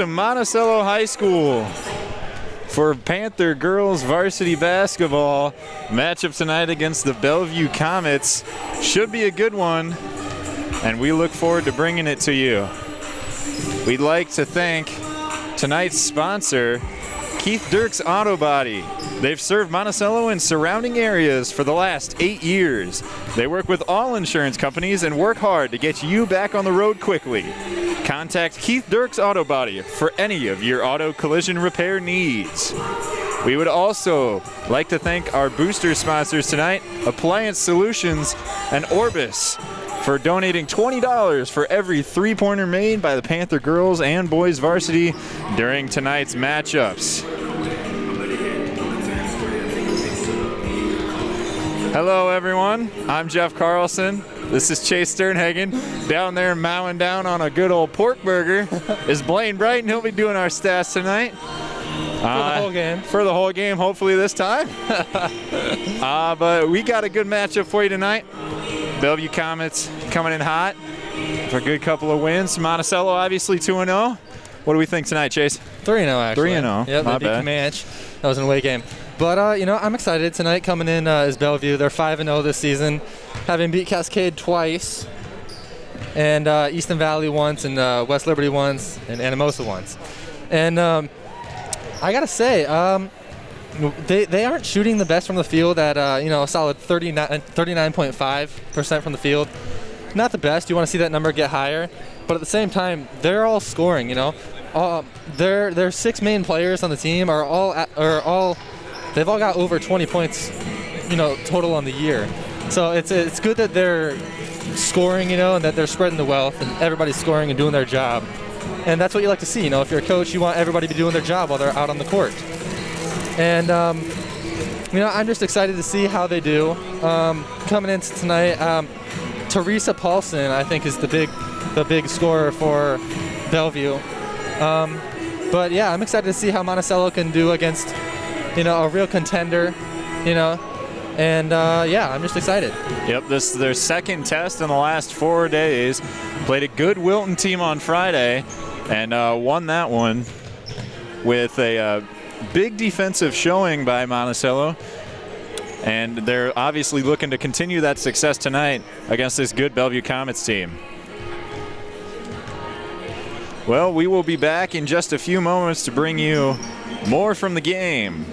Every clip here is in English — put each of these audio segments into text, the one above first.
to Monticello High School for Panther Girls Varsity Basketball. Matchup tonight against the Bellevue Comets. Should be a good one, and we look forward to bringing it to you. We'd like to thank tonight's sponsor, Keith Dirks Auto Body. They've served Monticello and surrounding areas for the last 8 years. They work with all insurance companies and work hard to get you back on the road quickly. Contact Keith Dirks Auto Body for any of your auto collision repair needs. We would also like to thank our booster sponsors tonight, Appliance Solutions and Orbis, for donating $20 for every three-pointer made by the Panther girls and boys varsity during tonight's matchups. Hello, everyone. I'm Jeff Carlson. This is Chase Sternhagen. Down there mowing down on a good old pork burger is Blaine Brighton. He'll be doing our stats tonight. For the whole game. For the whole game, hopefully this time. But we got a good matchup for you tonight. Bellevue Comets coming in hot for a good couple of wins. Monticello obviously 2-0. What do we think tonight, Chase? 3-0 actually. 3-0. Yep, they beat Comanche. That was an away game. But, I'm excited. Tonight coming in is Bellevue. They're 5-0 this season, having beat Cascade twice, and Easton Valley once, and West Liberty once, and Anamosa once. And I got to say, they aren't shooting the best from the field at, a solid 39.5% from the field. Not the best. You want to see that number get higher. But at the same time, they're all scoring, Their 6 main players on the team they've all got over 20 points, total on the year. So it's good that they're scoring, and that they're spreading the wealth and everybody's scoring and doing their job. And that's what you like to see. If you're a coach, you want everybody to be doing their job while they're out on the court. And, I'm just excited to see how they do. Coming into tonight, Teresa Paulson, I think, is the big scorer for Bellevue. But, yeah, I'm excited to see how Monticello can do against a real contender, and I'm just excited. Yep, this is their second test in the last 4 days. Played a good Wilton team on Friday and won that one with a big defensive showing by Monticello. And they're obviously looking to continue that success tonight against this good Bellevue Comets team. Well, we will be back in just a few moments to bring you more from the game.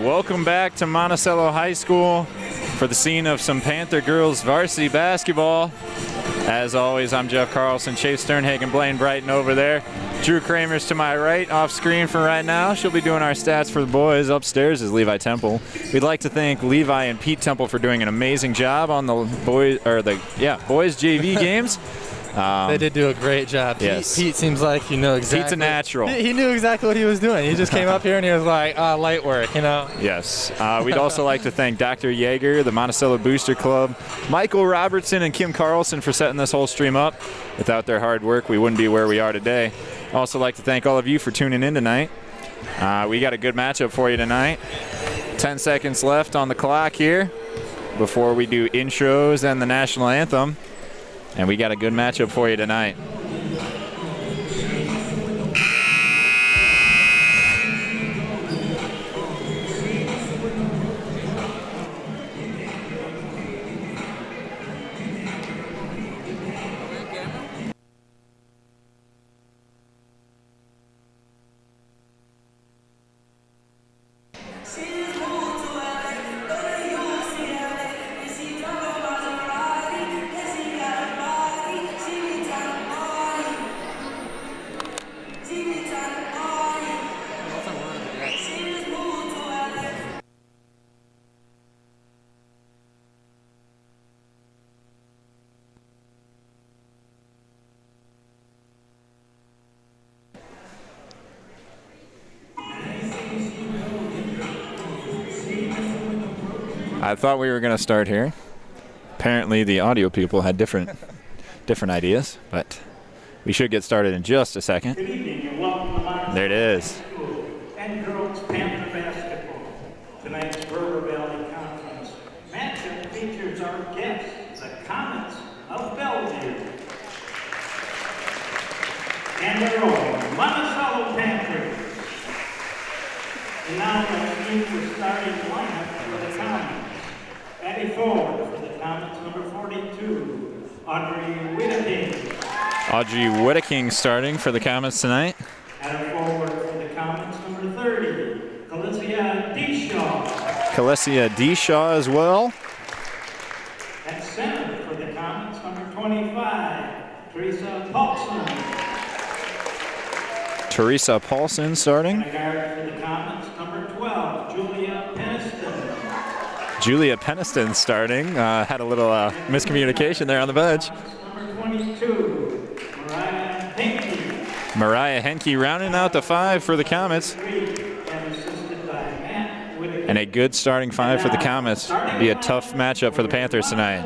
welcome back to Monticello High School for the scene of some Panther girls varsity basketball. As always, I'm Jeff Carlson, Chase Sternhagen, Blaine Brighton over there. Drew Kramer's to my right, off screen for right now. She'll be doing our stats for the boys. Upstairs is Levi Temple. We'd like to thank Levi and Pete Temple for doing an amazing job on the boys JV games. They did do a great job. Yes. Pete seems like he knew exactly. Pete's a natural. He knew exactly what he was doing. He just came up here and he was like, light work, you know? Yes. We'd also like to thank Dr. Yeager, the Monticello Booster Club, Michael Robertson, and Kim Carlson for setting this whole stream up. Without their hard work, we wouldn't be where we are today. Also like to thank all of you for tuning in tonight. We got a good matchup for you tonight. 10 seconds left on the clock here before we do intros and the national anthem. And we got a good matchup for you tonight. I thought we were going to start here. Apparently the audio people had different ideas, but we should get started in just a second. Good evening and welcome to Monticello There it is. High School and Girls Panther Basketball. Tonight's River Valley Conference matchup features our guests, the Comets of Bellevue, and their own Monticello Panthers. And now let's meet the starting lineup for the Comets. Batting forward for the Comets, number 42, Audrey Whittaking. Audrey Whittaking starting for the Comets tonight. At forward for the Comets, number 30, Calesia Deshaw. Calesia Deshaw as well. At center for the Comets, number 25, Teresa Paulson. Teresa Paulson starting. At guard for the Comets, number 12, Julia Peniston. Julia Peniston starting. Had a little miscommunication there on the bench. Number 22, Mariah Henke. Mariah Henke rounding out the five for the Comets. And assisted by Matt Whittaker. And a good starting five for the Comets. Be a tough matchup for the Panthers tonight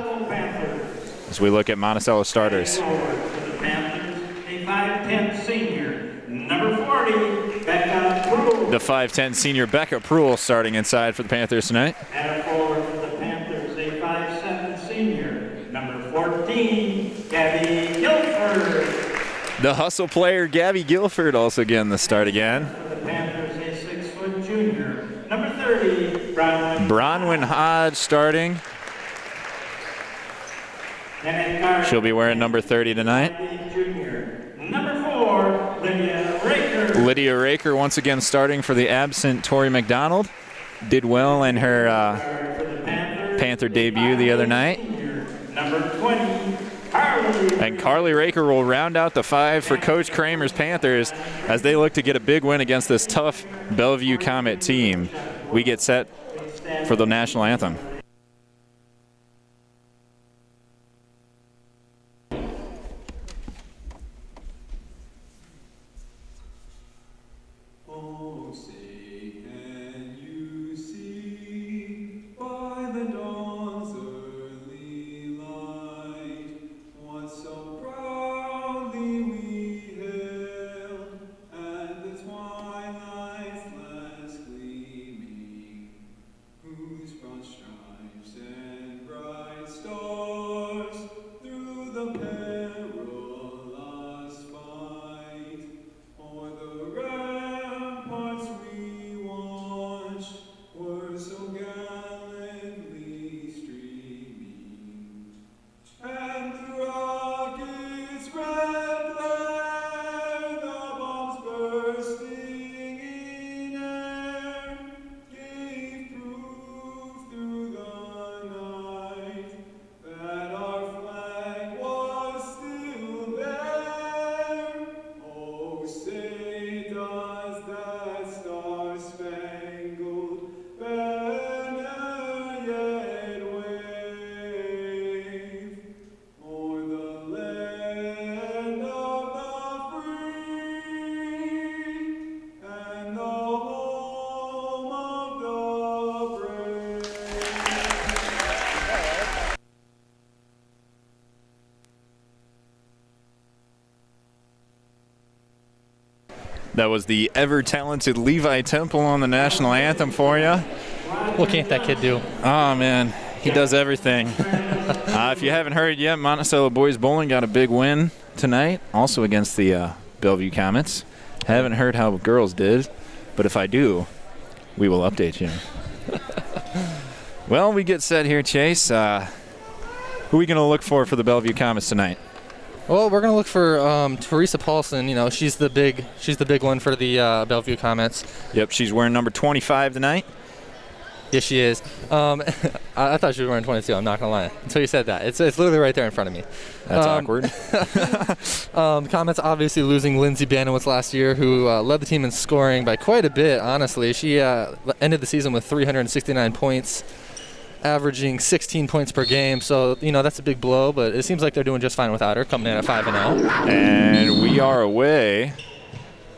as we look at Monticello starters. Forward for the Panthers, a 5'10 senior, number 40, Becca Brule. The 5'10 senior Becca Pruill starting inside for the Panthers tonight. At forward for the Panthers, a 5'7 senior, number 14, Gabby Guilford. The hustle player Gabby Guilford also getting the start again. For the Panthers, a 6-foot junior, number 30, Bronwyn. Bronwyn Hodge starting. And at guard, She'll be wearing number 30 tonight. Gabby Junior, number 4, Lydia Raker. Lydia Raker once again starting for the absent Tori McDonald. Did well in her For the Panthers, Panther debut the other night. senior, number 20, Carly. And Carly Raker will round out the five for Coach Kramer's Panthers as they look to get a big win against this tough Bellevue Comet team. We get set for the national anthem. Oh, say can you see by the dawn's early light what so proudly we hailed at the twilight's last gleaming, whose broad stripes That was the ever-talented Levi Temple on the national anthem for you. What can't that kid do? Oh, man. He does everything. If you haven't heard yet, Monticello Boys Bowling got a big win tonight, also against the Bellevue Comets. Haven't heard how girls did, but if I do, we will update you. Well, we get set here, Chase. Who are we going to look for the Bellevue Comets tonight? Well, we're gonna look for Teresa Paulson. You know, she's the big one for the Bellevue Comets. Yep, she's wearing number 25 tonight. Yes, she is. I thought she was wearing 22. I'm not gonna lie. Until you said that, it's literally right there in front of me. That's awkward. Comets obviously losing Lindsay Banowitz last year, who led the team in scoring by quite a bit. Honestly, she ended the season with 369 points, averaging 16 points per game. So you know that's a big blow. But it seems like they're doing just fine without her, coming in at 5-0. And we are away.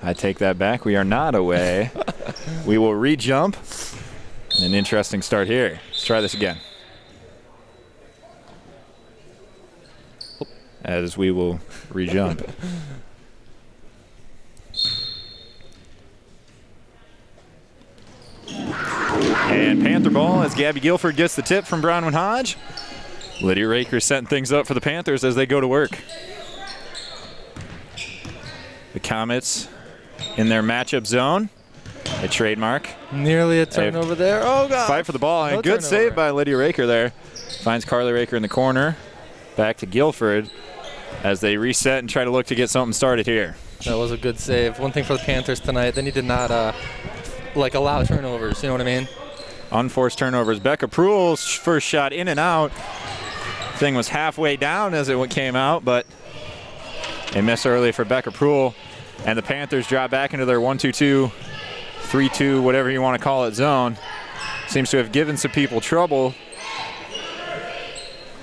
I take that back. We are not away. We will re-jump. An interesting start here. Let's try this again. As we will re-jump. And Panther ball as Gabby Guilford gets the tip from Bronwyn Hodge. Lydia Raker setting things up for the Panthers as they go to work. The Comets in their matchup zone. A trademark. Nearly a turnover there. Oh, God. Fight for the ball. And good save by Lydia Raker there. Finds Carly Raker in the corner. Back to Guilford as they reset and try to look to get something started here. That was a good save. One thing for the Panthers tonight, they need to not allow turnovers. You know what I mean? Unforced turnovers. Becca Pruell's first shot in and out. Thing was halfway down as it came out, but a miss early for Becca Pruell. And the Panthers drop back into their 1-2-2. 3-2, whatever you want to call it, zone. Seems to have given some people trouble.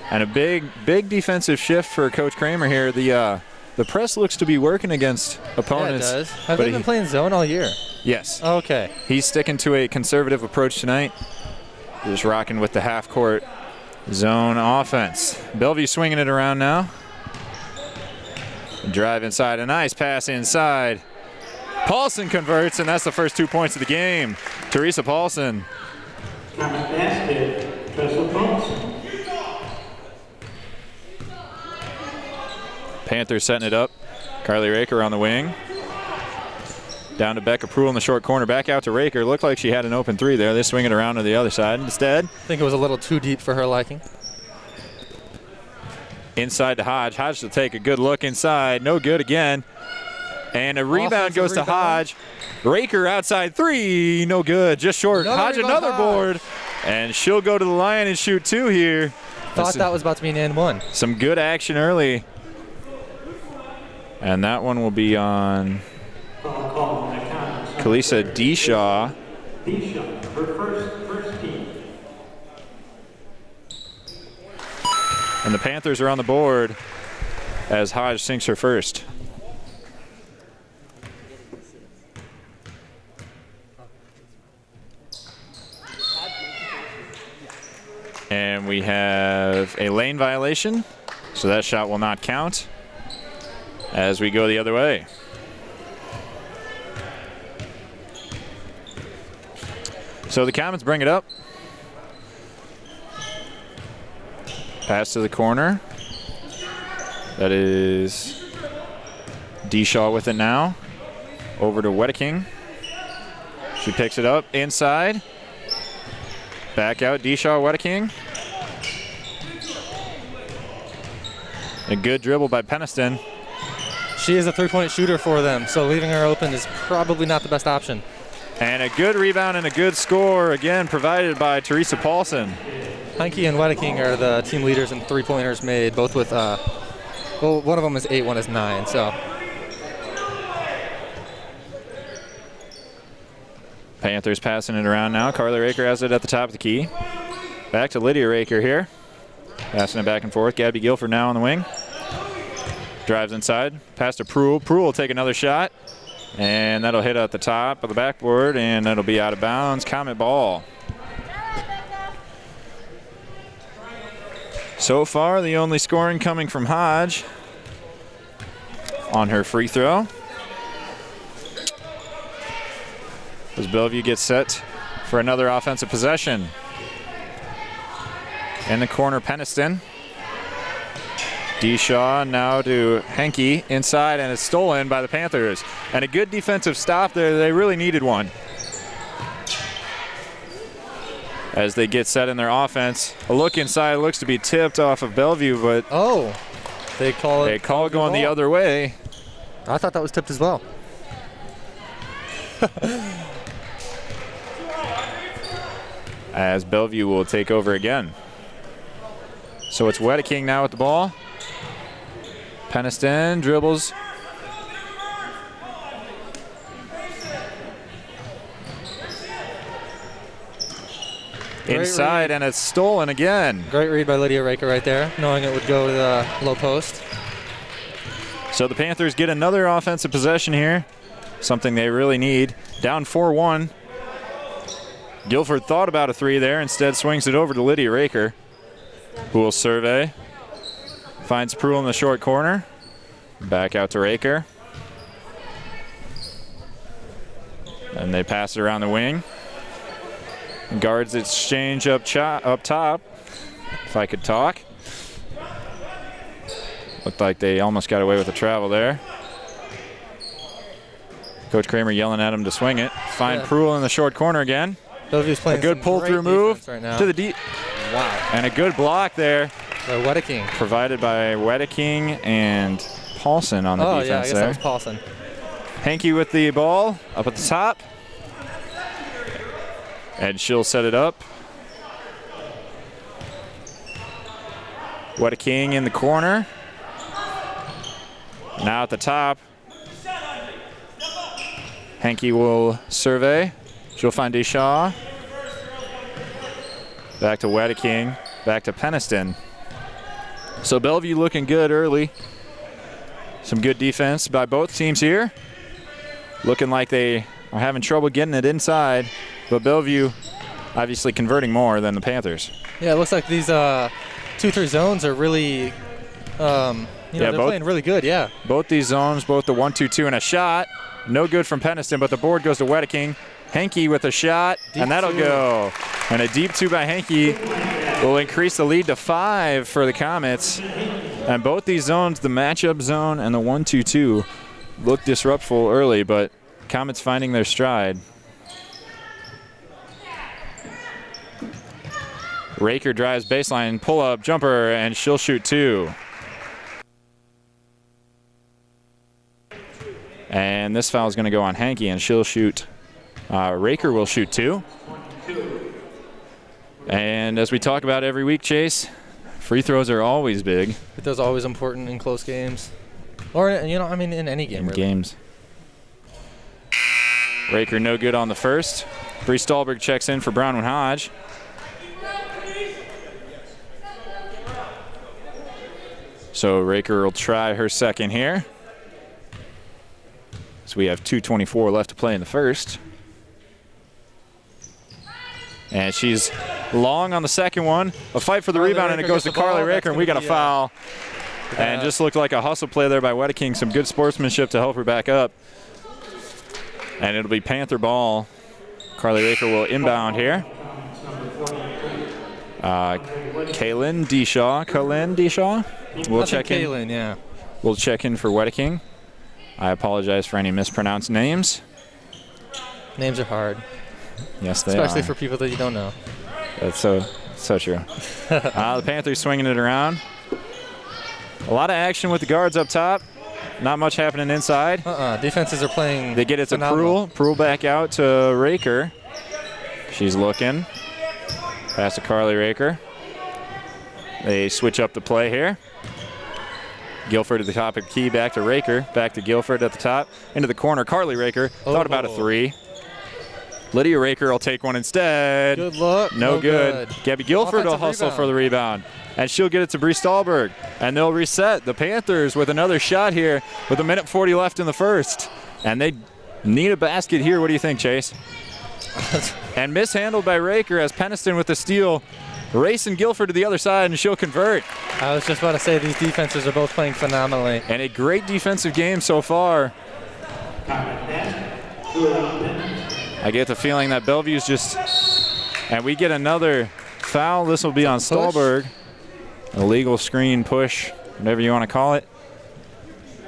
And a big defensive shift for Coach Kramer here. The press looks to be working against opponents. Yeah, it does. Have they been playing zone all year? Yes. Okay. He's sticking to a conservative approach tonight. Just rocking with the half-court zone offense. Bellevue swinging it around now. Drive inside, a nice pass inside. Paulson converts, and that's the first 2 points of the game. Teresa Paulson. Comet basket, Teresa Paulson. Panthers setting it up. Carly Raker on the wing. Down to Becca Pruell in the short corner. Back out to Raker. Looked like she had an open three there. They swing it around to the other side instead. I think it was a little too deep for her liking. Inside to Hodge. Hodge to take a good look inside. No good again. And a rebound goes to Hodge. Raker outside three. No good. Just short. Hodge another board. And she'll go to the line and shoot two here. Thought that was about to be an and one. Some good action early. And that one will be on Kalisa Deshaw. Deshaw, her first team. And the Panthers are on the board as Hodge sinks her first. And we have a lane violation, so that shot will not count as we go the other way. So the Comets bring it up. Pass to the corner. That is Deshaw with it now. Over to Wedeking. She picks it up inside. Back out, Deshaw, Wedeking. A good dribble by Peniston. She is a three-point shooter for them, so leaving her open is probably not the best option. And a good rebound and a good score, again, provided by Teresa Paulson. Heinke and Wedeking are the team leaders in three-pointers made, both with, well, one of them is 8, one is 9, so. Panthers passing it around now. Carly Raker has it at the top of the key. Back to Lydia Raker here. Passing it back and forth. Gabby Guilford now on the wing. Drives inside. Pass to Pruell. Pruell will take another shot. And that'll hit at the top of the backboard, and that'll be out of bounds. Comet ball. So far, the only scoring coming from Hodge on her free throw. as Bellevue gets set for another offensive possession. In the corner, Peniston. D-Shaw now to Henke inside, and it's stolen by the Panthers. And a good defensive stop there. They really needed one. As they get set in their offense. A look inside looks to be tipped off of Bellevue, but they call it going the other way. I thought that was tipped as well. As Bellevue will take over again. So it's Wedeking now with the ball. Peniston dribbles. Inside, and it's stolen again. Great read by Lydia Raker right there, knowing it would go to the low post. So the Panthers get another offensive possession here, something they really need. Down 4-1. Guilford thought about a three there, instead swings it over to Lydia Raker, who will survey. Finds Pruill in the short corner. Back out to Raker. And they pass it around the wing. Guards exchange up top, if I could talk. Looked like they almost got away with the travel there. Coach Kramer yelling at him to swing it. Find Pruill in the short corner again. Bellevue's playing a good pull-through move right now. to the deep. Wow. And a good block there. By Wedeking. Provided by Wedeking and Paulson on the defense yeah, I guess there. that was Paulson. Henke with the ball up at the top. And she'll set it up. Wedeking in the corner. Now at the top. Henke will survey. She'll find Deshaw. Back to Wedeking. Back to Peniston. So Bellevue looking good early. Some good defense by both teams here. Looking like they are having trouble getting it inside. But Bellevue obviously converting more than the Panthers. Yeah, it looks like these 2-3 zones are really, they're playing really good, yeah. Both these zones, both the 1-2-2 and a shot. No good from Peniston, but the board goes to Wedeking. Henke with a shot, and that'll go. And a deep two by Henke will increase the lead to 5 for the Comets. And both these zones, the matchup zone and the 1-2-2, look disruptful early, but Comets finding their stride. Raker drives baseline, pull-up, jumper, and she'll shoot 2. And this foul is going to go on Henke, and she'll shoot. Raker will shoot 2. And as we talk about every week, Chase, free throws are always big. Free throws are always important in close games. Or, in any game. In games. Raker no good on the first. Bree Stallberg checks in for Bronwyn Hodge. So Raker will try her second here. So we have 2:24 left to play in the first. And she's long on the second one. A fight for the rebound, and it goes to Carly Raker, and we got a foul. And just looked like a hustle play there by Wedeking. Some good sportsmanship to help her back up. And it'll be Panther ball. Carly Raker will inbound here. Kaylin Deshaw. We'll check in. Kaylin, yeah. We'll check in for Wedeking. I apologize for any mispronounced names. Names are hard. Yes, they Especially are. for people that you don't know. That's so true. The Panthers swinging it around. A lot of action with the guards up top. Not much happening inside. Defenses are playing. They get it to Pruill. Pruill back out to Raker. She's looking. Pass to Carly Raker. They switch up the play here. Guilford at the top of the key, back to Raker. Back to Guilford at the top. Into the corner, Carly Raker. Thought about a three. Lydia Raker will take one instead. Good look. No good. Gabby Guilford will hustle for the rebound. And she'll get it to Bree Stallberg. And they'll reset. The Panthers with another shot here with 1:40 left in the first. And they need a basket here. What do you think, Chase? And mishandled by Raker as Peniston with the steal. Racing Guilford to the other side, and she'll convert. I was just about to say these defenses are both playing phenomenally. And a great defensive game so far. I get the feeling that Bellevue's just, and we get another foul. This will be on Stolberg. Illegal screen push, whatever you want to call it.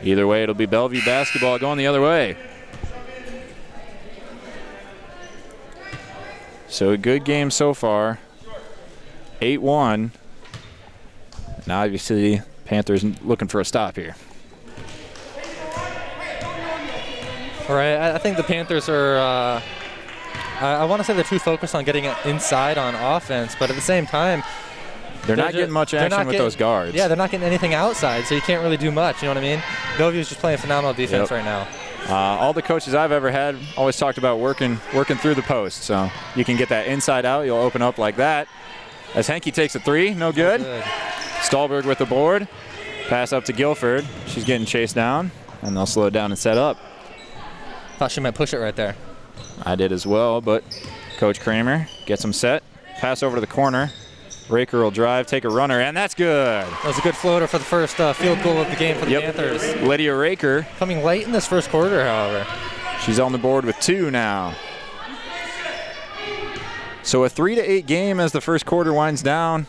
Either way, it'll be Bellevue basketball going the other way. So a good game so far. 8-1. Now obviously Panthers looking for a stop here. All right, I think the Panthers are, I want to say they're too focused on getting inside on offense, but at the same time, they're not getting much action with those guards. Yeah, they're not getting anything outside, so you can't really do much, you know what I mean? Bellevue's just playing phenomenal defense right now. All the coaches I've ever had always talked about working through the post, so you can get that inside out, you'll open up like that. As Henke takes a three, no good. Stolberg with the board. Pass up to Guilford. She's getting chased down, and they'll slow it down and set up. Thought she might push it right there. I did as well, but Coach Kramer gets them set. Pass over to the corner. Raker will drive, take a runner, and that's good. That was a good floater for the first field goal of the game for the Panthers. Lydia Raker. Coming late in this first quarter, however. She's on the board with 2 now. So a 3-8 game as the first quarter winds down,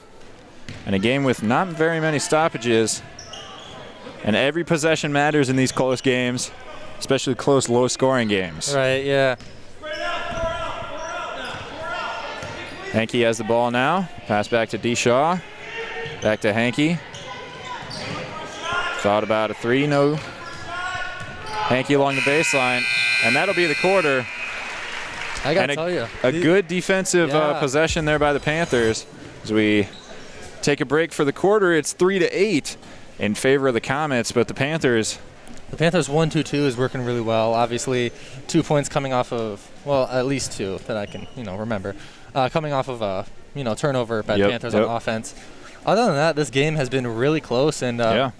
and a game with not very many stoppages. And every possession matters in these close games, especially close, low-scoring games. Right, yeah. Henke has the ball now. Pass back to D. Shaw. Back to Henke. Thought about a three, no. Henke along the baseline, and that'll be the quarter. I gotta tell you. A good defensive possession there by the Panthers. As we take a break for the quarter, it's 3-8 in favor of the Comets, but the Panthers. The Panthers 1-2-2 is working really well. Obviously, 2 points coming off of, well, at least 2 that I can, remember. Coming off of a, turnover by the Panthers on offense. Other than that, this game has been really close, and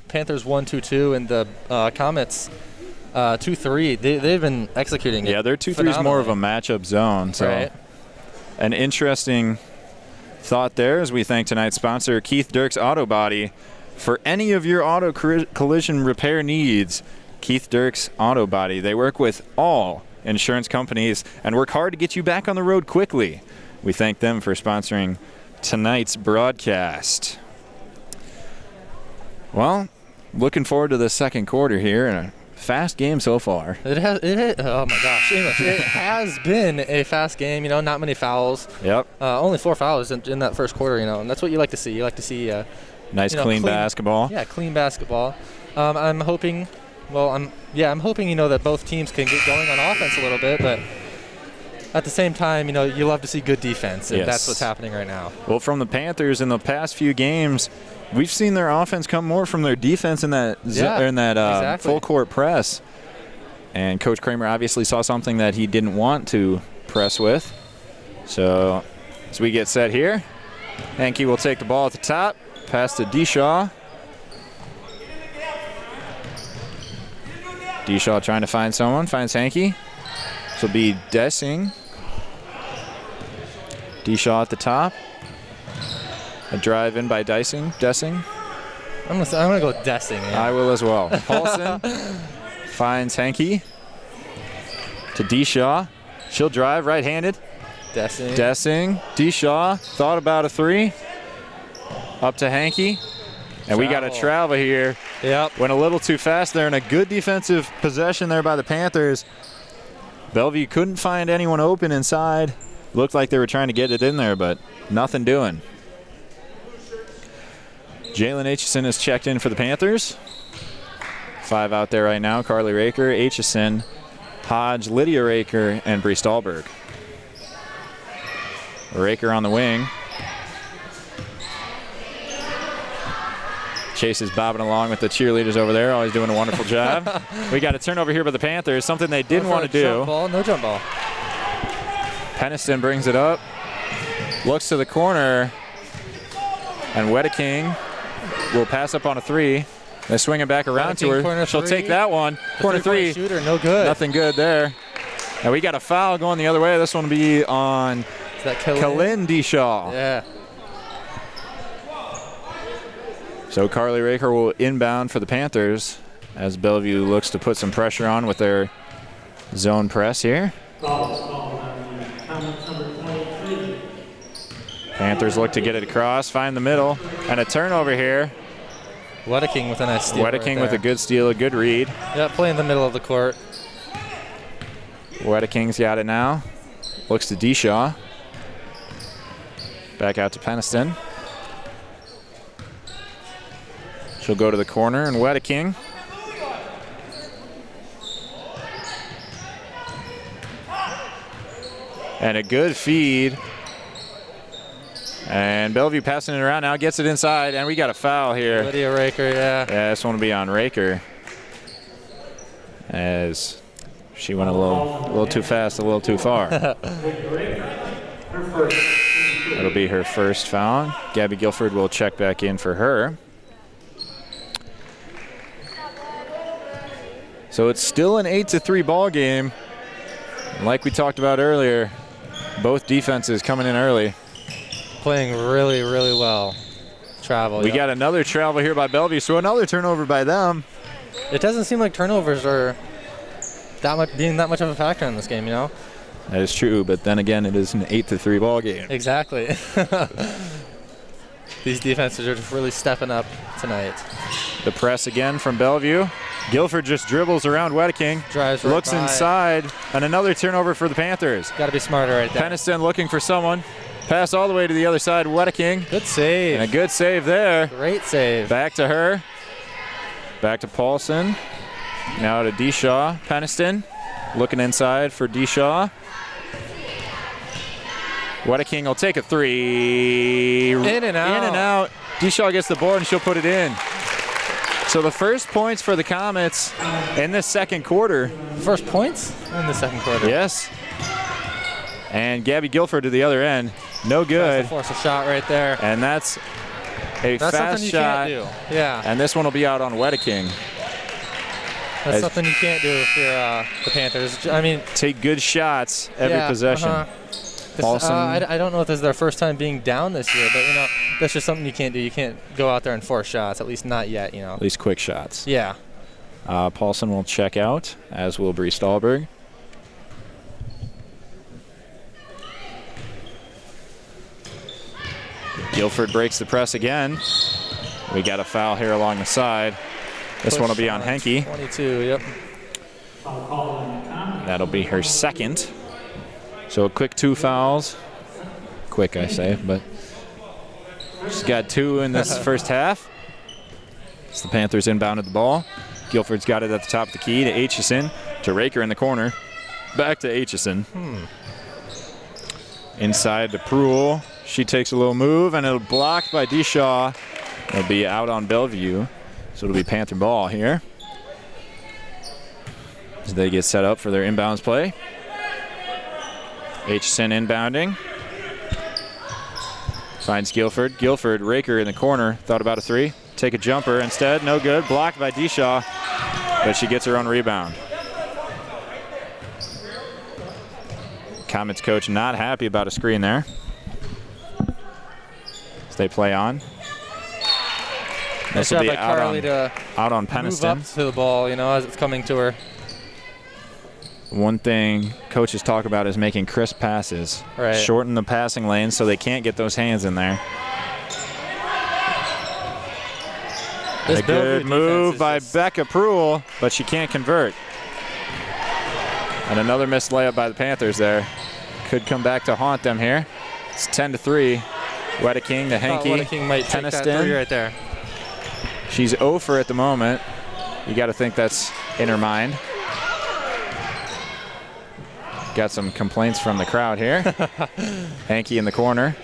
Panthers 1-2-2 and the Comets 2-3. They've been executing it. Yeah, their 2-3 is more of a matchup zone. So an interesting thought there as we thank tonight's sponsor, Keith Dirks Auto Body. For any of your auto collision repair needs, Keith Dirks Auto Body. They work with all insurance companies and work hard to get you back on the road quickly. We thank them for sponsoring tonight's broadcast. Well, looking forward to the second quarter here, and a fast game so far. Oh my gosh, it has been a fast game. Not many fouls. Yep. Only 4 fouls in that first quarter. And that's what you like to see. You like to see nice, clean basketball. Yeah, clean basketball. I'm hoping. I'm hoping that both teams can get going on offense a little bit, but at the same time, you love to see good defense, and that's what's happening right now. Well, from the Panthers in the past few games, we've seen their offense come more from their defense in that full court press. And Coach Kramer obviously saw something that he didn't want to press with. So as we get set here, Henke will take the ball at the top, pass to D-Shaw. D-Shaw trying to find someone, finds Henke. This will be Dessing. D-Shaw at the top. A drive in by Dessing. I'm gonna go with Dessing. Yeah. I will as well. Paulson finds Henke to D-Shaw. She'll drive right-handed. Dessing. D-Shaw thought about a three. Up to Henke. And we got a travel here. Yep. Went a little too fast there, and a good defensive possession there by the Panthers. Bellevue couldn't find anyone open inside. Looked like they were trying to get it in there, but nothing doing. Jalen Aitchison is checked in for the Panthers. 5 out there right now. Carly Raker, Aitchison, Hodge, Lydia Raker, and Bree Stolberg. Raker on the wing. Chase is bobbing along with the cheerleaders over there, always doing a wonderful job. We got a turnover here by the Panthers, something they didn't want to do. No jump ball. Peniston brings it up, looks to the corner, and Wedeking will pass up on a three. They swing it back around to her. She'll take that one. Corner three. Shooter, no good. Nothing good there. And we got a foul going the other way. This one will be on Kalin Deshaw. Yeah. So Carly Raker will inbound for the Panthers as Bellevue looks to put some pressure on with their zone press here. Foul on Panthers look to get it across, find the middle, and a turnover here. Wedeking with a nice steal. Wedeking with a good steal, a good read. Yeah, play in the middle of the court. Wedeking's got it now. Looks to Deshaw. Back out to Peniston. She'll go to the corner, and Wedeking. And a good feed. And Bellevue passing it around now, gets it inside, and we got a foul here. Lydia Raker, yeah. Yeah, this one will be on Raker. As she went a little too fast, a little too far. That'll be her first foul. Gabby Guilford will check back in for her. So it's still an 8-3 ball game. Like we talked about earlier, both defenses coming in early. Playing really, really well. Travel. We got another travel here by Bellevue, so another turnover by them. It doesn't seem like turnovers are being that much of a factor in this game, you know? That is true, but then again, it is an 8-3 ball game. Exactly. These defenses are just really stepping up tonight. The press again from Bellevue. Guilford just dribbles around Wedeking. Drives right looks by. inside, and another turnover for the Panthers. Got to be smarter right there. Peniston looking for someone. Pass all the way to the other side, Wedeking. Good save. And a good save there. Great save. Back to her. Back to Paulson. Now to Deshaw. Peniston looking inside for Deshaw. Wedeking will take a three. In and out. In and out. Deshaw gets the board and she'll put it in. So the first points for the Comets in the second quarter. First points in the second quarter. Yes. And Gabby Guilford to the other end. No good. Force a shot right there. And that's a fast something you shot. can't do. Yeah. And this one will be out on Wedeking. That's something you can't do if you're the Panthers. I mean, take good shots every possession. Paulson. I don't know if this is their first time being down this year, but you know that's just something you can't do. You can't go out there and force shots. At least not yet. You know. At least quick shots. Yeah. Paulson will check out, as will Bree Stahlberg. Guilford breaks the press again. We got a foul here along the side. This one will be on Henke. 22, yep. That'll be her second. So a quick 2 fouls. Quick, I say, but she's got 2 in this first half. It's the Panthers inbounded the ball. Guilford's got it at the top of the key to Aitchison, to Raker in the corner. Back to Aitchison. Inside to Pruill. She takes a little move, and it'll be blocked by Deshaw. It'll be out on Bellevue, so it'll be Panther ball here as they get set up for their inbounds play. Aitchison inbounding. Finds Guilford. Guilford, Raker in the corner. Thought about a 3. Take a jumper instead. No good. Blocked by Deshaw, but she gets her own rebound. Comets coach not happy about a screen there. As they play on. This will be out on Peniston. Move up to the ball, you know, as it's coming to her. One thing coaches talk about is making crisp passes. Right. Shorten the passing lanes so they can't get those hands in there. And a good move by Becca Pruill, but she can't convert. And another missed layup by the Panthers there. Could come back to haunt them here. It's 10-3. Wedeking to Henke. Wedeking might take that 3 right there. She's 0 for at the moment. You got to think that's in her mind. Got some complaints from the crowd here. Henke in the corner.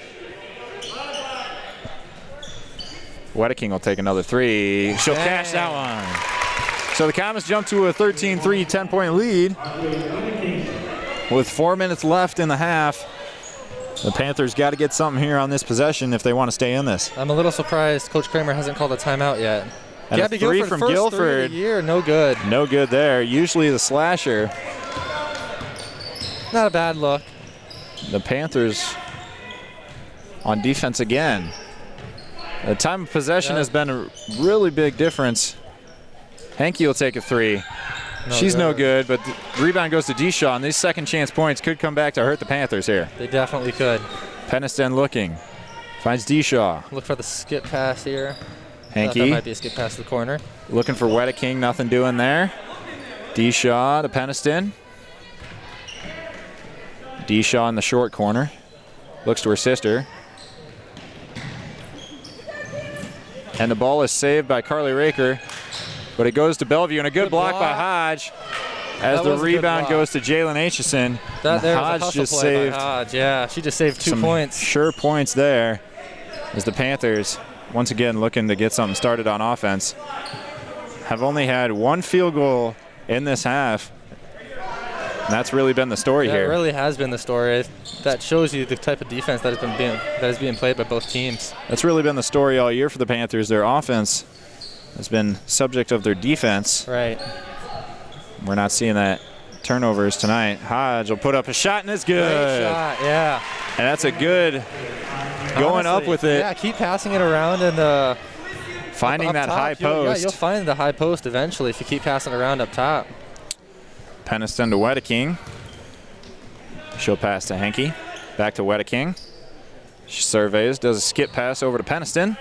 Wedeking will take another 3. She'll cash that one. So the Comets jump to a 13-3 10-point lead. With 4 minutes left in the half. The Panthers got to get something here on this possession if they want to stay in this. I'm a little surprised Coach Kramer hasn't called a timeout yet. And Gabby a 3 Guilford, from first Guilford. 3 of the year, no good. No good there. Usually the slasher. Not a bad look. The Panthers on defense again. The time of possession has been a really big difference. Henke will take a 3. She's no good, but the rebound goes to Deshaw, and these second chance points could come back to hurt the Panthers here. They definitely could. Peniston looking. Finds D-Shaw. Look for the skip pass here. Hankey That might be a skip pass to the corner. looking for Wedeking. Nothing doing there. D-Shaw to Peniston. D-Shaw in the short corner. Looks to her sister. And the ball is saved by Carly Raker. But it goes to Bellevue, and a good block by Hodge as That the was a good rebound block. goes to Jalen Aitchison. That there was a Hodge hustle just play saved by Hodge. Yeah, she just saved 2 some points. sure points there as the Panthers, once again looking to get something started on offense, have only had 1 field goal in this half. And that's really been the story That here. really has been the story. That shows you the type of defense that is being played by both teams. That's really been the story all year for the Panthers. Their offense has been subject of their defense. Right. We're not seeing that turnovers tonight. Hodge will put up a shot, and it's good. Great shot, yeah. And that's a good going up Honestly, with it. Yeah, keep passing it around and Finding up that top, high post. You'll find the high post eventually if you keep passing around up top. Peniston to Wedeking. She'll pass to Henke. Back to Wedeking. She surveys, does a skip pass over to Peniston.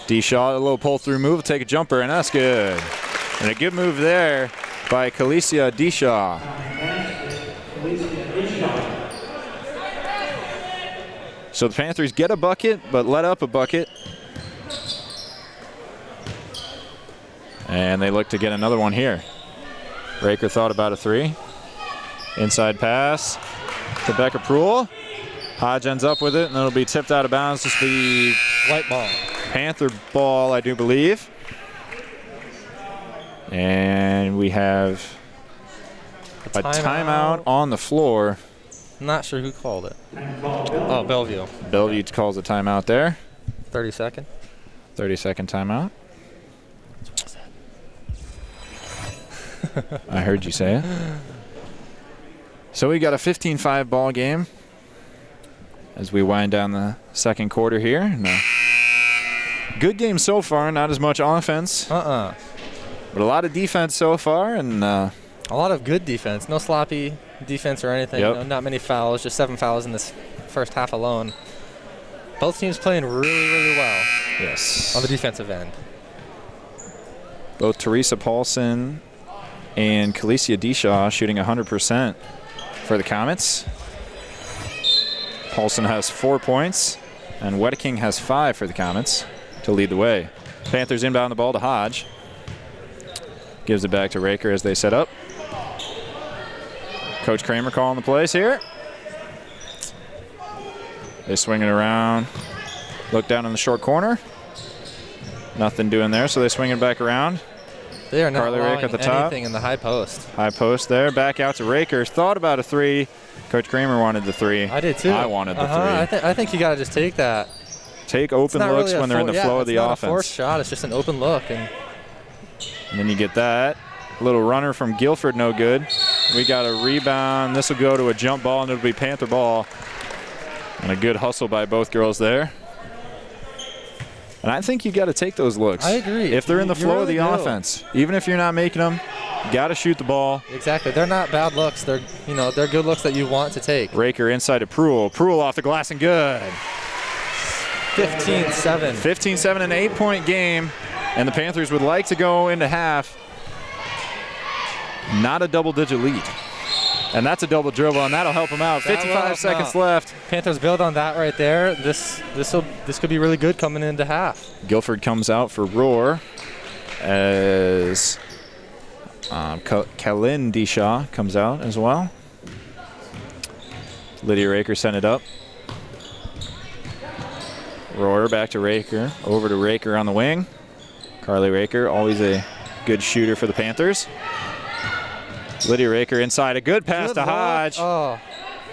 D-Shaw, a little pull-through move, will take a jumper, and that's good. And a good move there by Khaleesi D-Shaw. So the Panthers get a bucket, but let up a bucket. And they look to get another one here. Raker thought about a 3. Inside pass to Becca Proul. Hodge ends up with it, and it'll be tipped out of bounds. This will be White ball. Panther ball, I do believe. And we have a timeout on the floor. I'm not sure who called it. Oh, Bellevue. Bellevue calls a timeout there. 30-second. 30-second timeout. I heard you say it. So we got a 15-5 ball game as we wind down the second quarter here. And good game so far, not as much offense, but a lot of defense so far, and a lot of good defense. No sloppy defense or anything. Yep. No, not many fouls, just 7 fouls in this first half alone. Both teams playing really, really well yes, on the defensive end. both Teresa Paulson and Khaleesi D-Shaw shooting 100% for the Comets. Paulson has 4 points, and Wedeking has 5 for the Comets to lead the way. Panthers inbound the ball to Hodge. Gives it back to Raker as they set up. Coach Kramer calling the plays here. They swing it around. Look down in the short corner. Nothing doing there, so they swing it back around. They are not Carly allowing Raker at the top. anything in the high post. High post there. Back out to Raker. Thought about a 3. Coach Kramer wanted the 3. I did too. I wanted the 3. I think you got to just take that. Take It's open not looks really when they're in the flow of the it's not offense. a forced shot. It's just an open look. And I agree. If they're in the You flow really of the do. offense, even if you're not making them, you got to shoot the ball. exactly, they're not bad looks. They're they're good looks that you want to take. Raker inside to Proul. Proul off the glass and good. 15-7. 15-7, an 8-point game, and the Panthers would like to go into half. Not a double-digit lead. And that's a double dribble, and that'll help them out. That will 55 help seconds them out. left. Panthers build on that right there. This could be really good coming into half. Guilford comes out for Roar as Kalin D-Shaw comes out as well. Lydia Raker sent it up. Roar back to Raker. Over to Raker on the wing. Carly Raker, always a good shooter for the Panthers. Lydia Raker inside. A good pass Good to look. Hodge. Oh,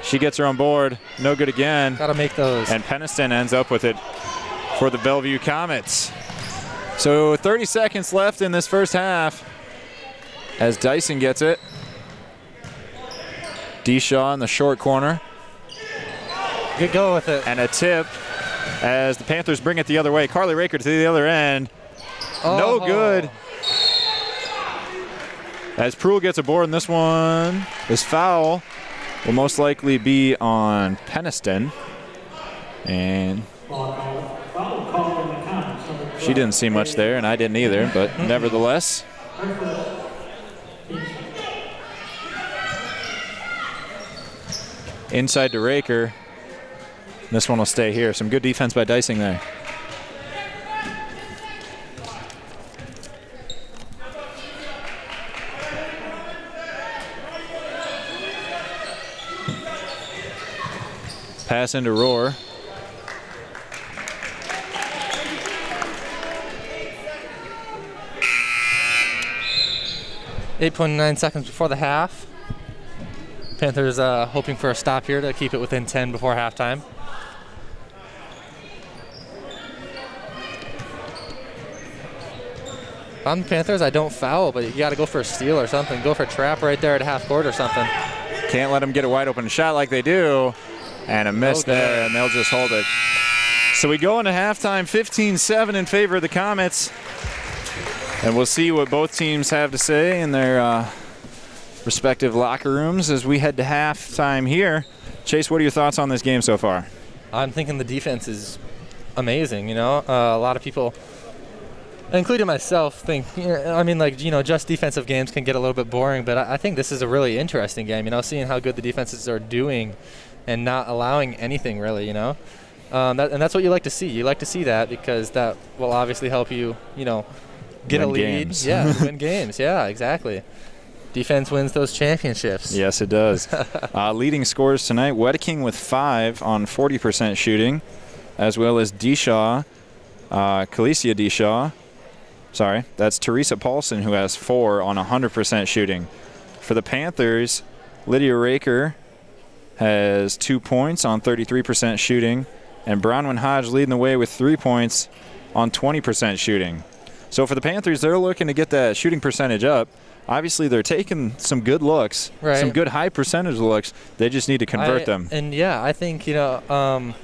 She gets her on board. No good again. gotta make those. And Peniston ends up with it for the Bellevue Comets. So 30 seconds left in this first half as Dyson gets it. D-Shaw in the short corner. Good go with it. And a tip as the Panthers bring it the other way. Carly Raker to the other end. No good. As Proul gets aboard, and this one, this foul will most likely be on Peniston. And Foul call in the Comets. Number she didn't see much there, and I didn't either, but nevertheless. Inside to Raker. This one will stay here. Some good defense by Dicing there. Pass into Roar. .9 seconds before the half. Panthers hoping for a stop here to keep it within 10 before halftime. If I'm the Panthers, I don't foul, but you got to go for a steal or something. Go for a trap right there at half court or something. Can't let them get a wide open shot like they do. And a miss there, and they'll just hold it. So we go into halftime 15-7 in favor of the Comets. And we'll see what both teams have to say in their respective locker rooms as we head to halftime here. Chase, what are your thoughts on this game so far? I'm thinking the defense is amazing, you know. A lot of people, including myself, think, just defensive games can get a little bit boring, but I think this is a really interesting game, you know, seeing how good the defenses are doing and not allowing anything really, you know. And that's what you like to see. You like to see that because that will obviously help you, you know, get win a lead. Games. Yeah, win games. Yeah, exactly. Defense wins those championships. Yes, it does. Leading scorers tonight, Wedeking with 5 on 40% shooting, as well as Deshaw, Calicia Deshaw. Sorry, that's Teresa Paulson who has 4 on 100% shooting. For the Panthers, Lydia Raker has 2 points on 33% shooting, and Bronwyn Hodge leading the way with 3 points on 20% shooting. So for the Panthers, they're looking to get that shooting percentage up. Obviously, they're taking some good looks, right, some good high percentage looks. They just need to convert them. And yeah, I think, you know,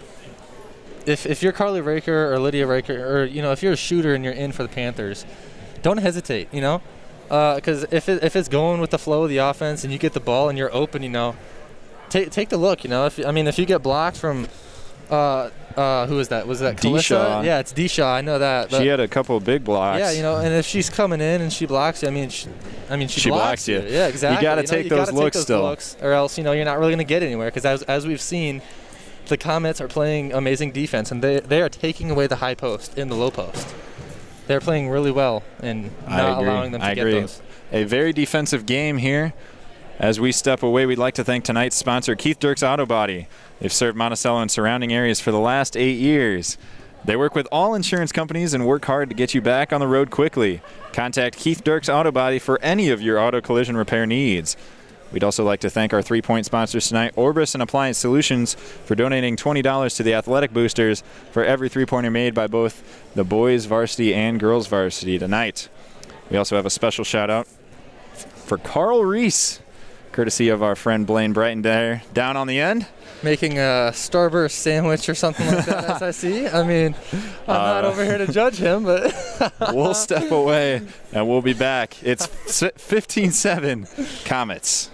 if you're Carly Raker or Lydia Raker, or, you know, if you're a shooter and you're in for the Panthers, don't hesitate, you know, because if it's going with the flow of the offense and you get the ball and you're open, you know, take the look, you know. If you get blocked from who was that? Was that Calissa? Deshaw. Yeah, it's Deshaw. I know that. She had a couple of big blocks. Yeah, you know, and if she's coming in and she blocks you, she blocks you. Yeah, exactly. You got to take those looks still, looks, or else, you know, you're not really going to get anywhere. Because as we've seen, the Comets are playing amazing defense, and they are taking away the high post in the low post. They're playing really well and not allowing them to get those. A very defensive game here. As we step away, we'd like to thank tonight's sponsor, Keith Dirks Auto Body. They've served Monticello and surrounding areas for the last 8 years. They work with all insurance companies and work hard to get you back on the road quickly. Contact Keith Dirks Auto Body for any of your auto collision repair needs. We'd also like to thank our 3-point sponsors tonight, Orbis and Appliance Solutions, for donating $20 to the Athletic Boosters for every 3-pointer made by both the boys varsity and girls varsity tonight. We also have a special shout out for Carl Reese, courtesy of our friend Blaine Brighton there, down on the end. Making a Starburst sandwich or something like that, as I see. I mean, I'm not over here to judge him, but we'll step away, and we'll be back. It's 15-7 Comets.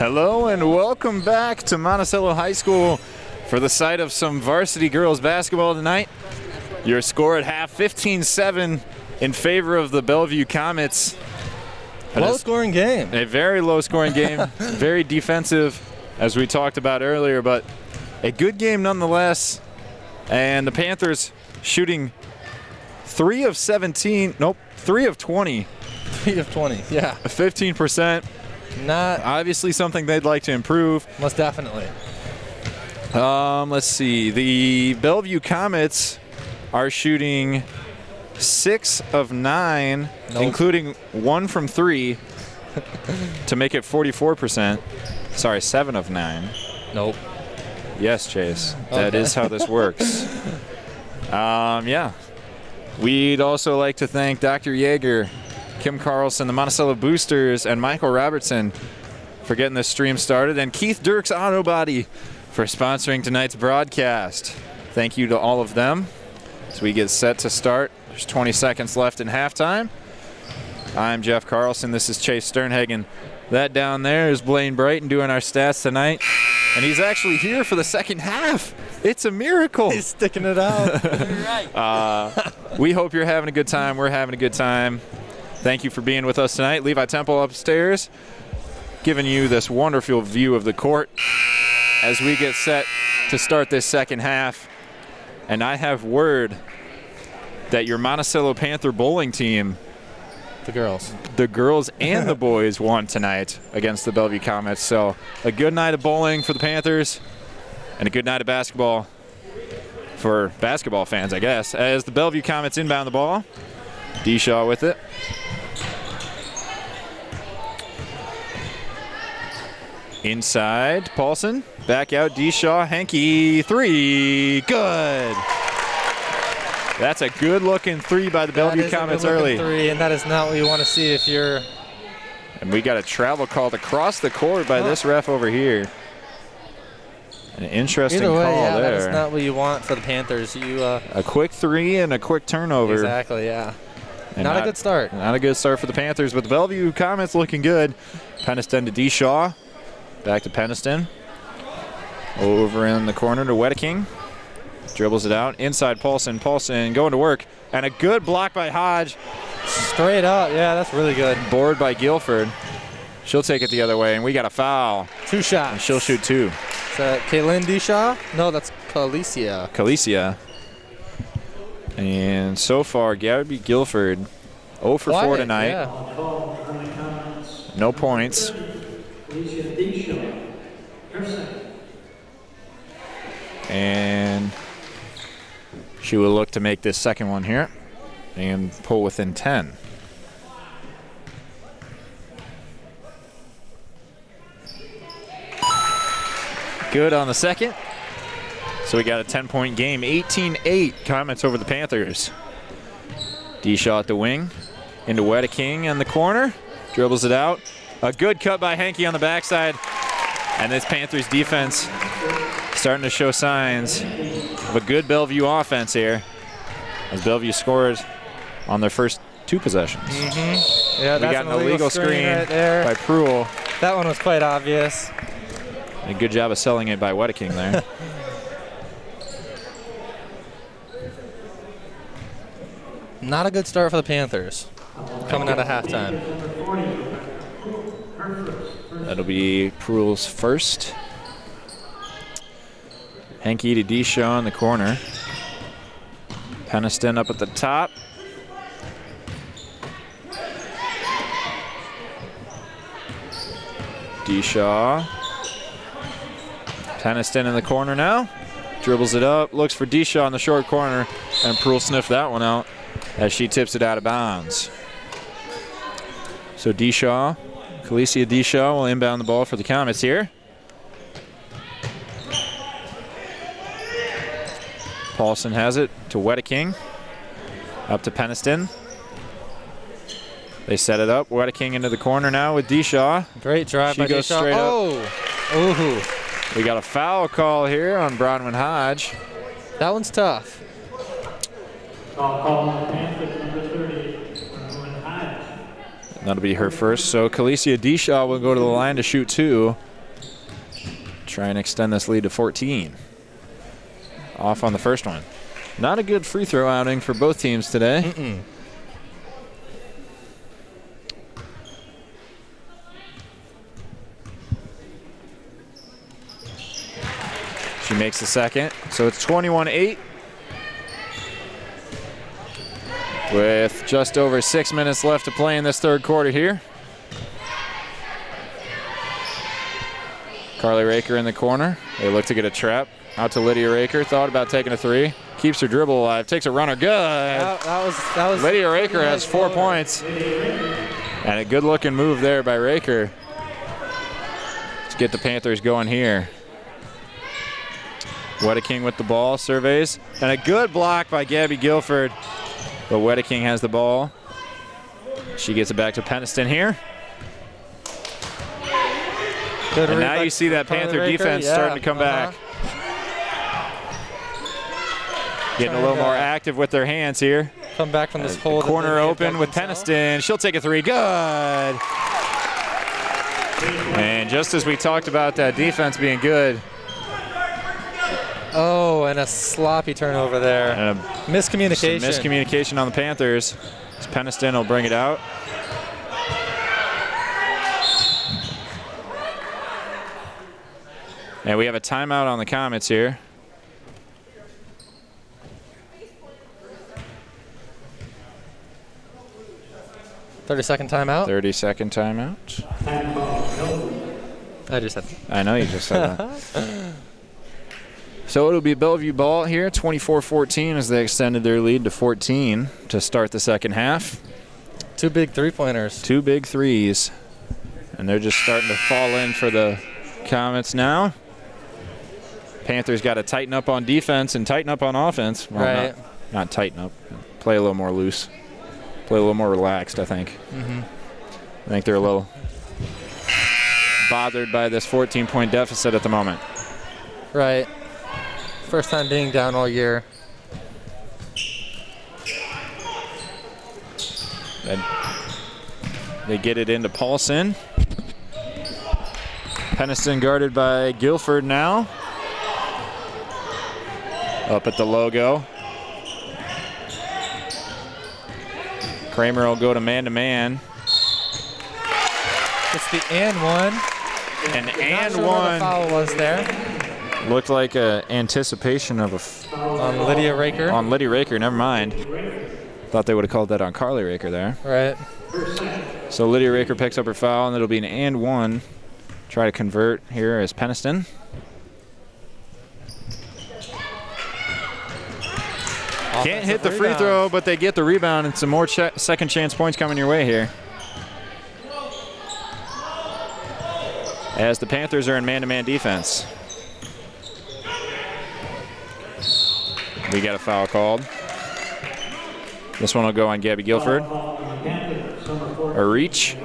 Hello and welcome back to Monticello High School for the site of some varsity girls basketball tonight. Your score at half, 15-7 in favor of the Bellevue Comets. Low-scoring game. A very low-scoring game, very defensive, as we talked about earlier, but a good game nonetheless. And the Panthers shooting 3 of 20. 3 of 20, yeah. 15%. Not Obviously something they'd like to improve. most definitely. Let's see. The Bellevue Comets are shooting 6 of 9, including 1 from 3, to make it 44%. Sorry, 7 of 9. Nope. Yes, Chase. That is how this works. Yeah. We'd also like to thank Dr. Yeager, Kim Carlson, the Monticello Boosters, and Michael Robertson for getting this stream started, and Keith Dirks Auto Body for sponsoring tonight's broadcast. Thank you to all of them. As we get set to start, there's 20 seconds left in halftime. I'm Jeff Carlson. This is Chase Sternhagen. That down there is Blaine Brighton doing our stats tonight, and he's actually here for the second half. It's a miracle. He's sticking it out. We hope you're having a good time. We're having a good time. Thank you for being with us tonight. Levi Temple upstairs, giving you this wonderful view of the court as we get set to start this second half. And I have word that your Monticello Panther bowling team, The girls and the boys, won tonight against the Bellevue Comets. So a good night of bowling for the Panthers and a good night of basketball for basketball fans, I guess, as the Bellevue Comets inbound the ball. D-Shaw with it. Inside, Paulson. Back out, D-Shaw. Henke, 3. Good. That's a good-looking 3 by the Bellevue Comets early. 3, and that is not what you want to see if you're... And we got a travel called across the court by this ref over here. An interesting Either way, call there. That is not what you want for the Panthers. A quick 3 and a quick turnover. Exactly, yeah. And Not a good start. Not a good start for the Panthers, but the Bellevue Comets looking good. Peniston to D-Shaw. Back to Peniston. Over in the corner to Wedeking. Dribbles it out. Inside Paulson. Paulson going to work. And a good block by Hodge. Straight up. Yeah, that's really good. Board by Guilford. She'll take it the other way, and we got a foul. 2 shots. And she'll shoot 2. Is that Kaylin Deshaw? No, that's Calicia. And so far, Gabby Guilford 0 for 4 tonight. Yeah. No points. And she will look to make this second one here and pull within 10. Good on the second. So we got a 10-point game. 18-8 Comets over the Panthers. D-Shaw at the wing. Into Wedeking in the corner. Dribbles it out. A good cut by Henke on the backside. And this Panthers defense starting to show signs of a good Bellevue offense here, as Bellevue scored on their first 2 possessions. Yeah, We that's got an illegal screen right there. by Pruill. That one was quite obvious. A good job of selling it by Wedeking there. Not a good start for the Panthers coming out of halftime. That'll be Pruill's first. Henke to D-Shaw in the corner. Peniston up at the top. D-Shaw. Peniston in the corner now. Dribbles it up, looks for D-Shaw in the short corner, and Pruill sniffed that one out as she tips it out of bounds. So D-Shaw, Calicia D-Shaw will inbound the ball for the Comets here. Paulson has it to Wedeking. Up to Peniston. They set it up. Wedeking into the corner now with D-Shaw. Great drive by She goes D-Shaw. straight up. Oh, We got a foul call here on Bronwyn Hodge. that one's tough. Call on Panthers, number 30, Bronwyn Hodge. That'll be her first. So Calicia D-Shaw will go to the line to shoot 2. try and extend this lead to 14. Off on the first one. Not a good free throw outing for both teams today. She makes the second, so it's 21-8. With just over 6 minutes left to play in this third quarter here. Carly Raker in the corner. They look to get a trap. Out to Lydia Raker. Thought about taking a three. Keeps her dribble alive. Takes a runner. Good. That was Lydia Raker has 4 points. And a good-looking move there by Raker to get the Panthers going here. Wedeking with the ball. Surveys. And a good block by Gabby Guilford. But Wedeking has the ball. She gets it back to Peniston here. Good and read now you see that Panther Raker. defense starting to come back. Getting a little more active with their hands here. Come back from this hole. Corner open with Peniston. She'll take a three. Good. And just as we talked about that defense being good. Oh, and a sloppy turnover there. And miscommunication. Some miscommunication on the Panthers. Peniston will bring it out. And we have a timeout on the Comets here. 30-second timeout. 30-second timeout. I just said. I know you just said that. So it'll be Bellevue ball here, 24-14 as they extended their lead to 14 to start the second half. 2 big three-pointers. 2 big threes. And they're just starting to fall in for the Comets now. Panthers got to tighten up on defense and tighten up on offense. Well, right. Not tighten up. Play a little more loose. Play a little more relaxed, I think. I think they're a little bothered by this 14-point deficit at the moment. Right. First time being down all year. And they get it into Paulson. Peniston guarded by Guilford now. Up at the logo. Kramer will go to man-to-man. It's the and one. And Not sure where the foul was there. Looked like an anticipation of on Lydia Raker. On Lydia Raker, never mind. Thought they would have called that on Carly Raker there. Right. So Lydia Raker picks up her foul, and it'll be an and one. Try to convert here as Peniston. Can't hit the free throw, but they get the rebound and some more second chance points coming your way here. As the Panthers are in man-to-man defense. We got a foul called. This one will go on Gabby Guilford. A reach.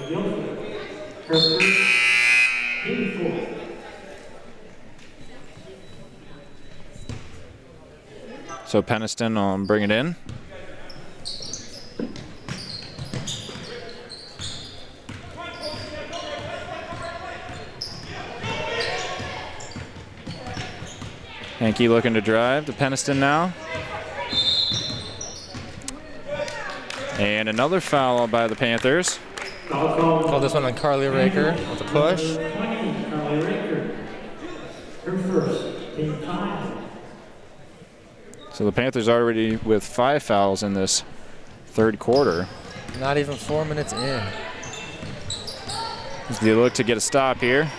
So Peniston will bring it in. Hankey looking to drive to Peniston now. And another foul by the Panthers. Call this one on Carly Raker with a push. Carly Raker, her first team foul. So the Panthers already with 5 fouls in this third quarter. Not even 4 minutes in. As they look to get a stop here.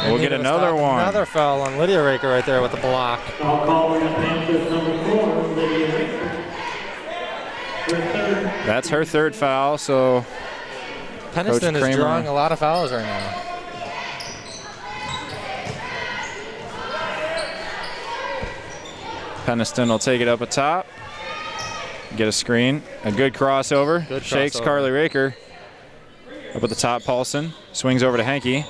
We'll get another one. Another foul on Lydia Raker right there with the block. Foul call on Panthers number 4, Lydia Raker. That's her third foul, so Peniston is drawing a lot of fouls right now. Peniston will take it up atop. Get a screen. A good crossover. Good Shakes crossover. Carly Raker. Up at the top, Paulson. Swings over to Hankey.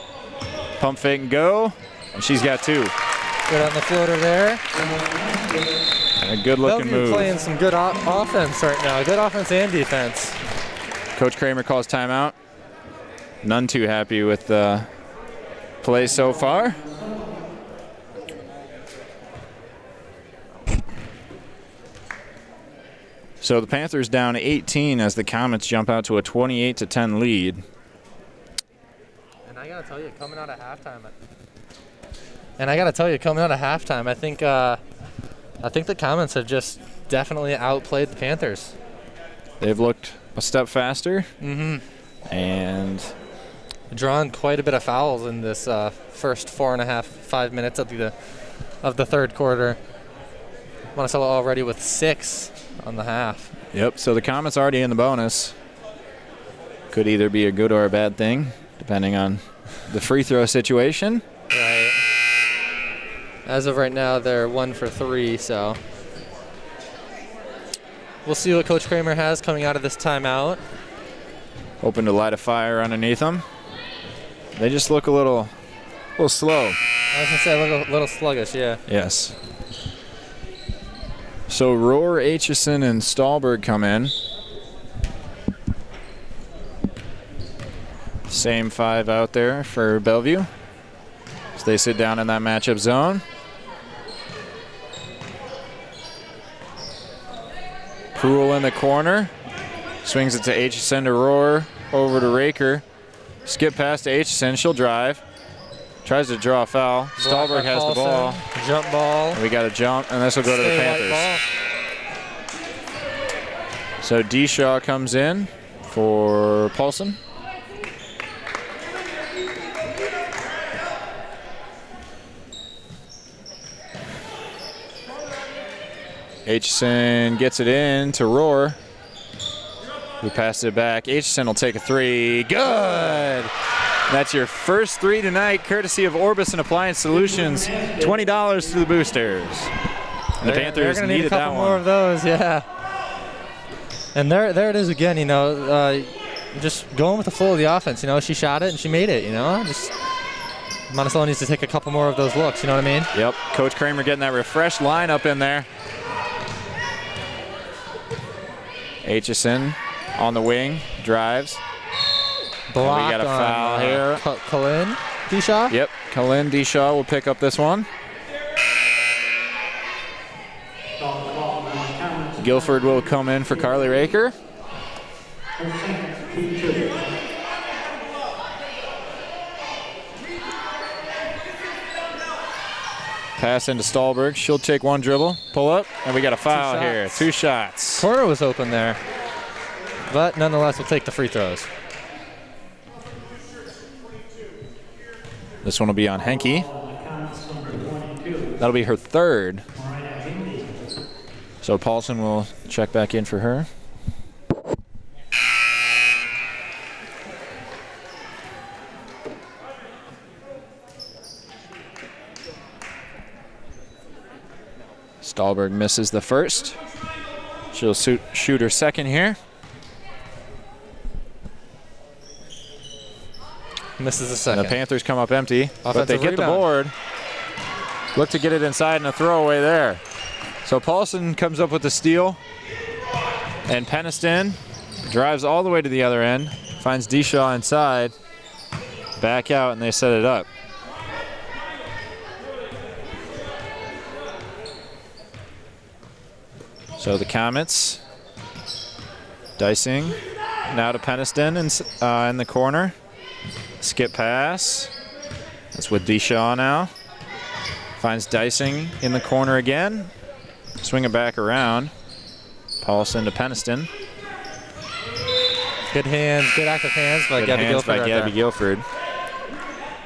Pump fake and go. And she's got 2. Good on the floater there. And a good-looking Bellevue move. playing some good offense right now. Good offense and defense. Coach Kramer calls timeout. None too happy with the play so far. So the Panthers down 18 as the Comets jump out to a 28-10 lead. And I gotta tell you, coming out of halftime, I think the Comets have just definitely outplayed the Panthers. They've looked a step faster. And Drawn quite a bit of fouls in this first 5 minutes of the third quarter. Monticello already with 6 on the half. yep, so the Comets already in the bonus. Could either be a good or a bad thing, depending on the free throw situation. Right. As of right now, they're 1 for 3, so we'll see what Coach Kramer has coming out of this timeout. Hoping to light a fire underneath them. They just look a little slow. I was gonna say a little sluggish, yeah. Yes. So Rohr, Aitchison, and Stahlberg come in. Same 5 out there for Bellevue. So they sit down in that matchup zone. Poole in the corner. Swings it to Aitchison to Rohr. Over to Raker. Skip pass to Aitchison. She'll drive. Tries to draw a foul. Stahlberg has the ball. Jump ball. We got a jump, and this will go to the Panthers. So Deshaw comes in for Paulson. Aitchison gets it in to Rohr, who passed it back. Aitchison will take a 3. Good! That's your first 3 tonight, courtesy of Orbis and Appliance Solutions. $20 to the boosters. And the Panthers they're gonna need needed a couple that more one. of those, yeah. And there it is again. You know, just going with the flow of the offense. You know, she shot it and she made it. You know, just Monticello needs to take a couple more of those looks. You know what I mean? Yep. Coach Kramer getting that refreshed lineup in there. Aitchison on the wing, drives. Block we got a foul here. Colin Deshaw? Yep, Colin Deshaw will pick up this one. Guilford will come in for Carly Raker. Pass into Stahlberg. She'll take one dribble, pull up, and we got a foul here. 2 shots. Corner was open there. But nonetheless, we'll take the free throws. This one will be on Henke. That'll be her 3rd. So Paulson will check back in for her. Stahlberg misses the first. She'll shoot her second here. Misses the second. And the Panthers come up empty, but they get rebound. the board. Look to get it inside and a throwaway there. So Paulson comes up with the steal. And Peniston drives all the way to the other end, finds Deshaw inside, back out, and they set it up. So the Comets dicing now to Peniston in the corner. Skip pass. That's with Deshaw now. Finds Dicing in the corner again. Swing it back around. Paulson to Peniston. Good hands, good active hands by Gabby Guilford. By Gabby Guilford.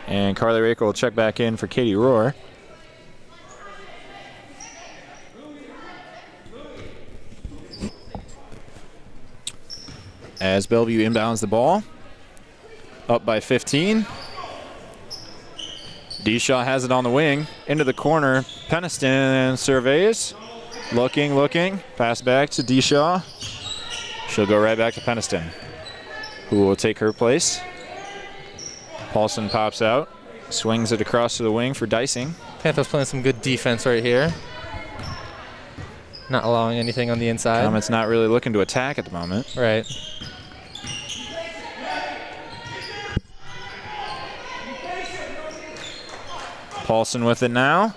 And Carly Raker will check back in for Katie Rohr. As Bellevue inbounds the ball. Up by 15. Deshaw has it on the wing. Into the corner. Peniston surveys. Looking. Pass back to Deshaw. She'll go right back to Peniston, who will take her place. Paulson pops out. Swings it across to the wing for Dicing. Panthers playing some good defense right here. Not allowing anything on the inside. Comets not really looking to attack at the moment. Right. Paulson with it now.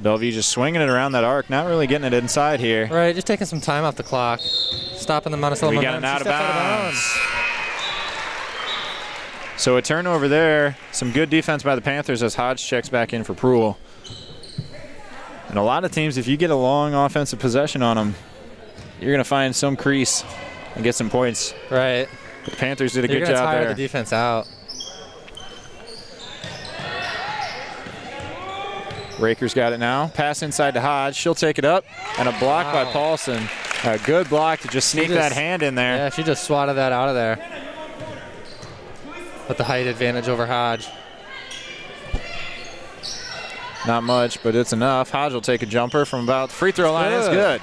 Bellevue just swinging it around that arc, not really getting it inside here. Right, just taking some time off the clock. Stopping the Monticello. We got an out of bounds. So a turnover there. Some good defense by the Panthers as Hodge checks back in for Pruill. And a lot of teams, if you get a long offensive possession on them, you're going to find some crease and get some points. Right. The Panthers did a You're good job tire there. The defense out. Raker's got it now. Pass inside to Hodge. She'll take it up. And a block by Paulson. A good block to just sneak that hand in there. Yeah, she just swatted that out of there. With the height advantage over Hodge. Not much, but it's enough. Hodge will take a jumper from about the free throw line. It's good.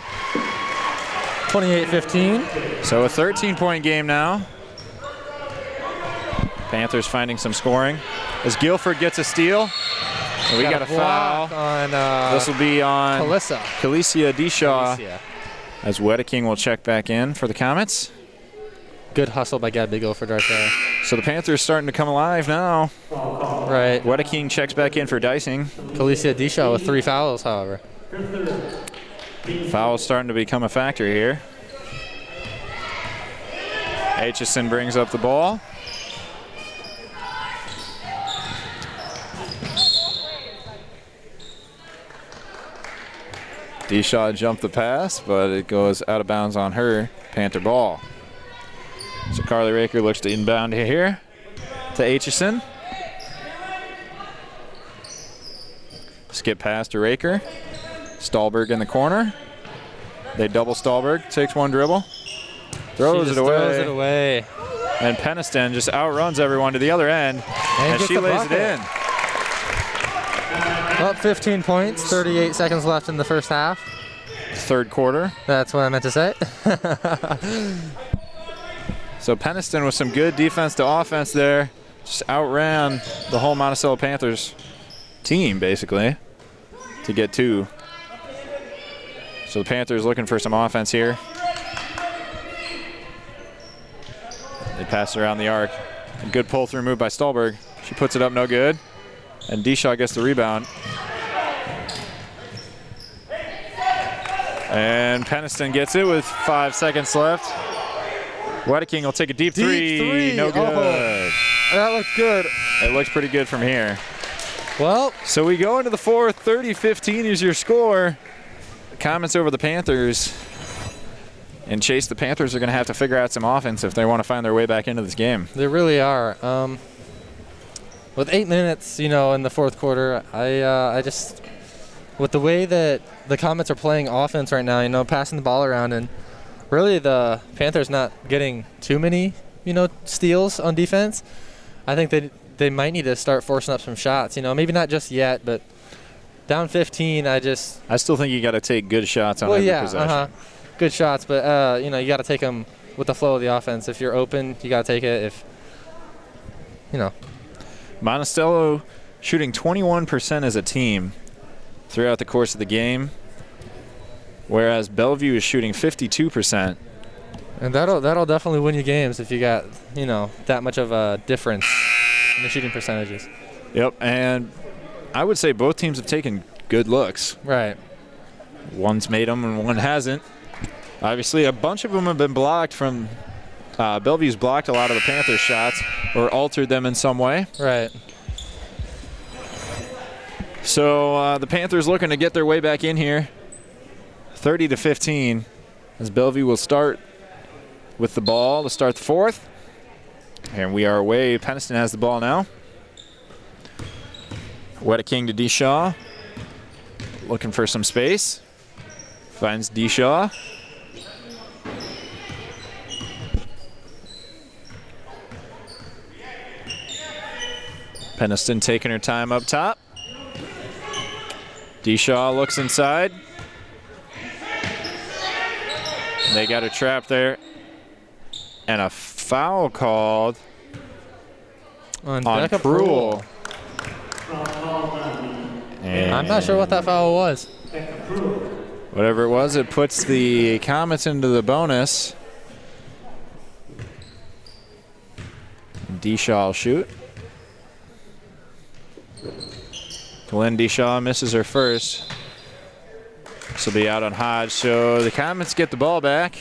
28-15. So a 13-point game now. Panthers finding some scoring. As Guilford gets a steal. And we got a foul. On, this will be on Kalicia Deshaw. As Wedeking will check back in for the Comets. Good hustle by Gabby Guilford right there. So the Panthers starting to come alive now. Right. Wedeking checks back in for Dicing. Kalicia Deshaw with 3 fouls, however. Fouls starting to become a factor here. Aitchison brings up the ball. Deshaw jumped the pass, but it goes out of bounds on her. Panther ball. So Carly Raker looks to inbound here to Aitchison. Skip pass to Raker. Stahlberg in the corner. They double Stahlberg. Takes one dribble. Throws it away. And Peniston just outruns everyone to the other end. And she lays it in. Up 15 points, 38 seconds left in the first half. Third quarter. That's what I meant to say. So Peniston with some good defense to offense there. Just outran the whole Monticello Panthers team, basically, to get 2. So the Panthers looking for some offense here. They pass it around the arc. A good pull-through move by Stahlberg. She puts it up, no good. And Deshaw gets the rebound. And Peniston gets it with 5 seconds left. Wedeking will take a deep three. No good. Oh, that looked good. It looks pretty good from here. Well, so we go into the fourth. 30-15 is your score. Comments over the Panthers. And Chase, the Panthers are going to have to figure out some offense if they want to find their way back into this game. They really are. With 8 minutes, in the fourth quarter, I just, with the way that the Comets are playing offense right now, passing the ball around, and really the Panthers not getting too many, steals on defense, I think they might need to start forcing up some shots. Maybe not just yet, but down 15, I still think you got to take good shots on every possession. Good shots, but you got to take them with the flow of the offense. If you're open, you got to take it. Monticello shooting 21% as a team throughout the course of the game, whereas Bellevue is shooting 52%. And that'll definitely win you games if you got, that much of a difference in the shooting percentages. Yep, and I would say both teams have taken good looks. Right. One's made them and one hasn't. Obviously, a bunch of them have been blocked from Bellevue's blocked a lot of the Panthers' shots or altered them in some way. Right. So the Panthers looking to get their way back in here. 30-15 as Bellevue will start with the ball to start the fourth. And we are away. Peniston has the ball now. Wedeking to Deshaw. Looking for some space. Finds Deshaw. Peniston taking her time up top. Deshaw looks inside. They got a trap there. And a foul called on Pruill. I'm not sure what that foul was. Whatever it was, it puts the Comets into the bonus. Deshaw will shoot. Glenn Deshaw misses her first. This will be out on Hodge, so the Comets get the ball back.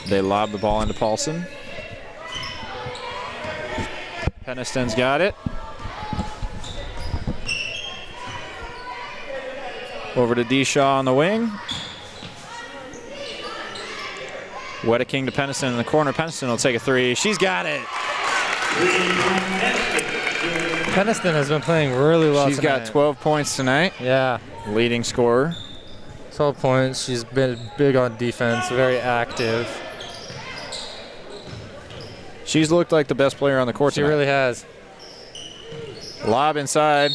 They lob the ball into Paulson. Peniston's got it. Over to D-Shaw on the wing. Wedeking to Peniston in the corner. Peniston will take a three. She's got it. Peniston has been playing really well She's tonight. got 12 points tonight. Yeah, Leading scorer. 12 points. She's been big on defense, very active. She's looked like the best player on the court She tonight. really has. Lob inside.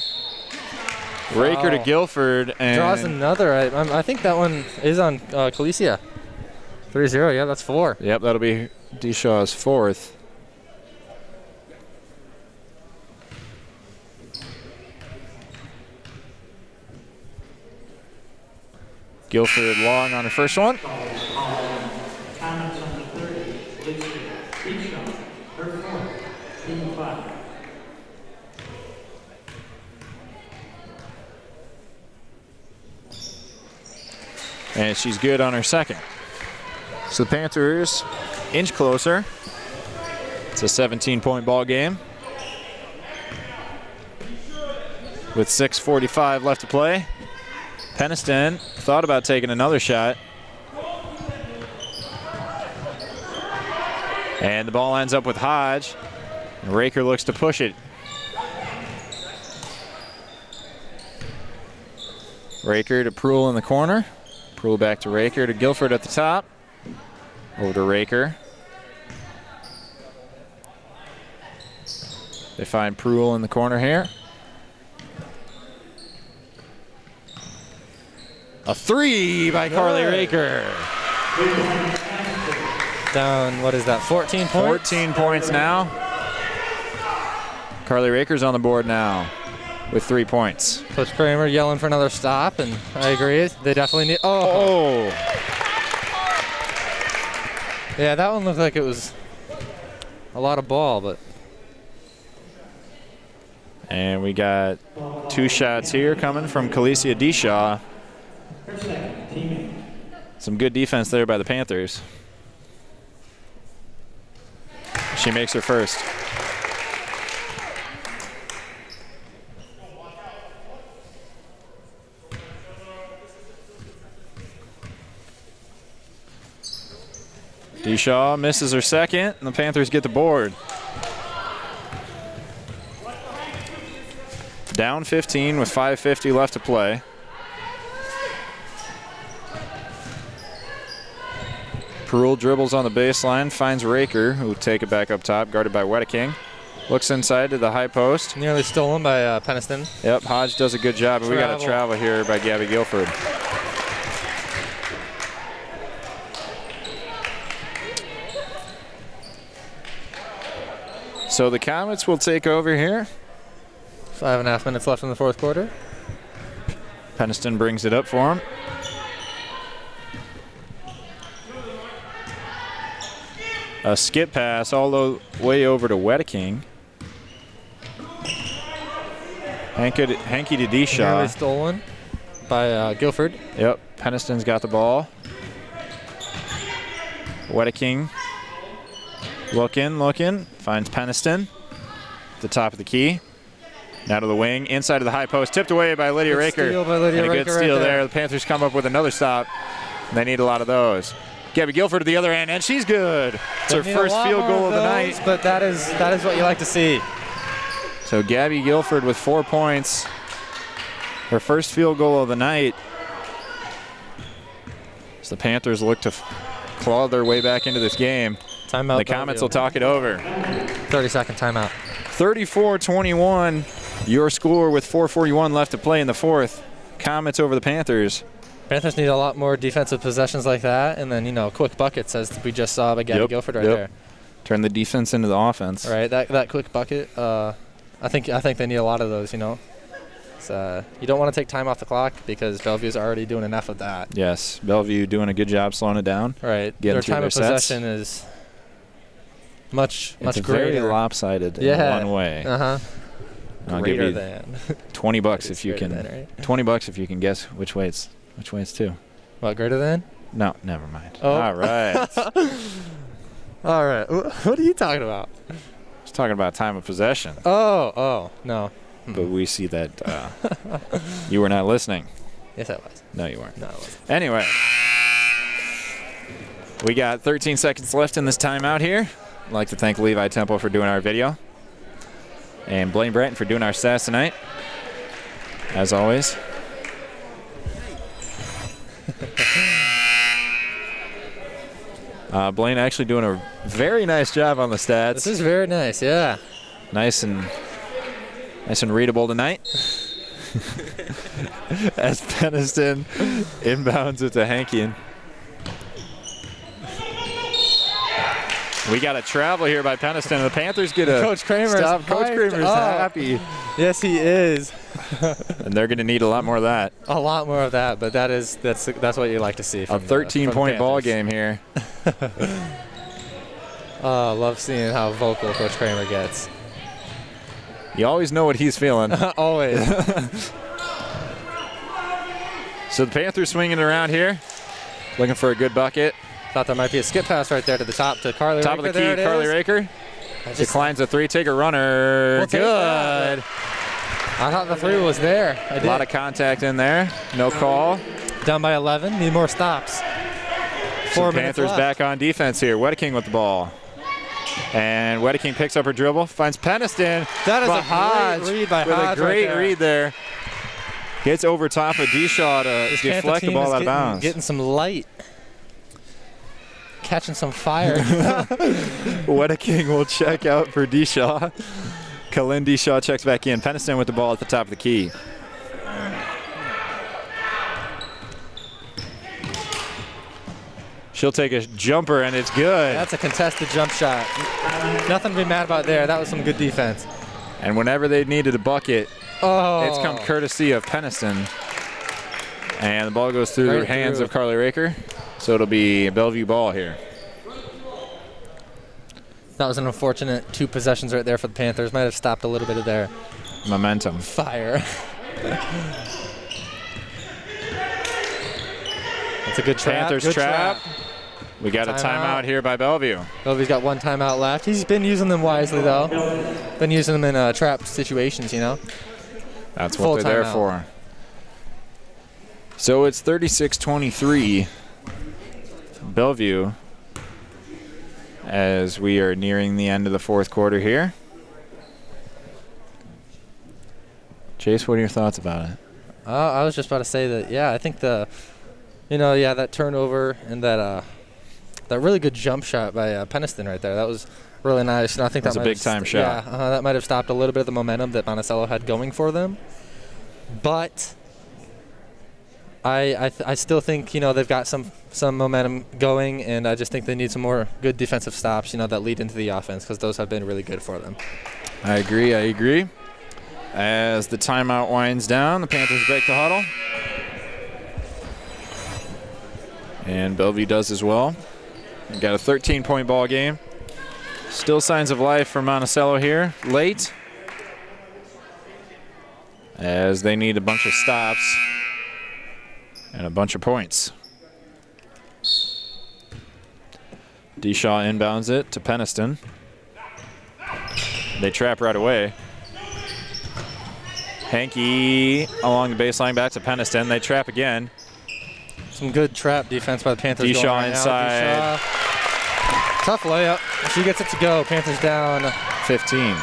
Raker to Wow. Guilford. And Draws another. I think that one is on Calicia. 3-0, yeah, that's 4. Yep, that'll be D-Shaw's fourth. Guilford long on her first one. Comets on the 30. Lisa D-Shaw, her 4th, team 5. And she's good on her second. So the Panthers inch closer. It's a 17-point ball game with 6:45 left to play. Peniston thought about taking another shot. And the ball ends up with Hodge. And Raker looks to push it. Raker to Proul in the corner. Proul back to Raker to Guilford at the top. Over to Raker. They find Proul in the corner here. A three by Carly Raker. Down, what is that, 14 points? 14 points now. Carly Raker's on the board now with 3 points. Coach Kramer yelling for another stop, and I agree. They definitely need. Oh, Yeah, that one looked like it was a lot of ball, but and we got 2 shots here coming from Calicia D-Shaw. Her 2nd, team 8. Some good defense there by the Panthers. She makes her first. D-Shaw misses her second, and the Panthers get the board. Down 15 with 5:50 left to play. Proul dribbles on the baseline, finds Raker, who will take it back up top, guarded by Wedeking. Looks inside to the high post. nearly stolen by Peniston. Yep, Hodge does a good job, and we got a travel here by Gabby Guilford. So the Comets will take over here. 5.5 minutes left in the 4th quarter. Peniston brings it up for him. A skip pass all the way over to Wedeking. Hanky to D-Shaw. Nearly stolen by Guilford. Yep, Peniston's got the ball. Wedeking looking, finds Peniston at the top of the key. Now to the wing, inside of the high post, tipped away by Lydia Good Raker. steal by Lydia and a Raker good right steal there. there. The Panthers come up with another stop. They need a lot of those. Gabby Guilford at the other end, and she's good. It's her They need a first lot field more goal of the those, night. But that is what you like to see. So Gabby Guilford with 4 points. Her first field goal of the night. As the Panthers look to claw their way back into this game. Timeout. The Comets will talk it over. 30-second timeout. 34-21, your score with 4:41 left to play in the 4th. Comets over the Panthers. Panthers need a lot more defensive possessions like that, and then quick buckets as we just saw by Gabby Guilford right there. Turn the defense into the offense. Right, that quick bucket. I think they need a lot of those. So you don't want to take time off the clock because Bellevue's already doing enough of that. Yes, Bellevue doing a good job slowing it down. Right, Getting their through time their of sets. possession is much It's greater. very lopsided in one way. Uh-huh. I'll Greater give you than. $20 if you can. Greater than, right? $20 if you can guess which way it's to. What, greater than? No, never mind. Oh. All right. All right. What are you talking about? I was talking about time of possession, Oh, no. but we see that you were not listening. Yes, I was. No, you weren't. No, I wasn't. Anyway, we got 13 seconds left in this timeout here. I'd like to thank Levi Temple for doing our video and Blaine Bratton for doing our stats tonight, as always. Blaine actually doing a very nice job on the stats. This is very nice, yeah. Nice and readable tonight. As Peniston inbounds it to Hankian. We got a travel here by Peniston. The Panthers get a Coach Kramer's stop. Coach hyped Kramer's up. happy. Yes, he is. And they're going to need a lot more of that. A lot more of that, but that's what you like to see. A From 13-point ball Panthers. game here. Oh, love seeing how vocal Coach Kramer gets. You always know what he's feeling. Always. So the Panthers swinging around here, looking for a good bucket. Thought there might be a skip pass right there to the top to Carly Top Raker. of the key, There it Carly is. Raker. Declines a three, take a runner. We'll take Good. that. I thought the three was there. I A did. lot of contact in there. No call. Down by 11. Need more stops. So 4 minutes Panthers left. back on defense here. Wedeking with the ball. And Wedeking picks up her dribble, finds Peniston. That is But a Hodge great read by with Hodge a great right there. read there. Gets over top of D-Shaw to This Panther deflect the team ball is out of bounds. Getting some light. Catching some fire. Wedeking will check out for D-Shaw. Kalin D-Shaw checks back in. Peniston with the ball at the top of the key. She'll take a jumper, and it's good. That's a contested jump shot. Nothing to be mad about there. That was some good defense. And whenever they needed a bucket, Oh. it's come courtesy of Peniston. And the ball goes through the Right hands through. of Carly Raker. So it'll be a Bellevue ball here. That was an unfortunate 2 possessions right there for the Panthers. Might have stopped a little bit of their Momentum. fire. That's a good trap. Panthers good trap. We got a timeout here by Bellevue. Bellevue's got 1 timeout left. He's been using them wisely, though. Been using them in trap situations, you know. That's Full what they're there timeout. for. So it's 36-23 Bellevue as we are nearing the end of the fourth quarter here. Chase, what are your thoughts about it? I was just about to say that, yeah, I think that turnover and that really good jump shot by Peniston right there, that was really nice. And I think That was a might have big-time shot. Yeah, that might have stopped a little bit of the momentum that Monticello had going for them. But I still think, they've got some momentum going, and I just think they need some more good defensive stops, that lead into the offense, because those have been really good for them. I agree. As the timeout winds down, the Panthers break the huddle. And Bellevue does as well. We've got a 13-point ball game. Still signs of life for Monticello here, late, as they need a bunch of stops and a bunch of points. D-Shaw inbounds it to Peniston. They trap right away. Hankey along the baseline back to Peniston. They trap again. Some good trap defense by the Panthers. D-Shaw going right inside. Now. D-Shaw. Tough layup. She gets it to go. Panthers down 15.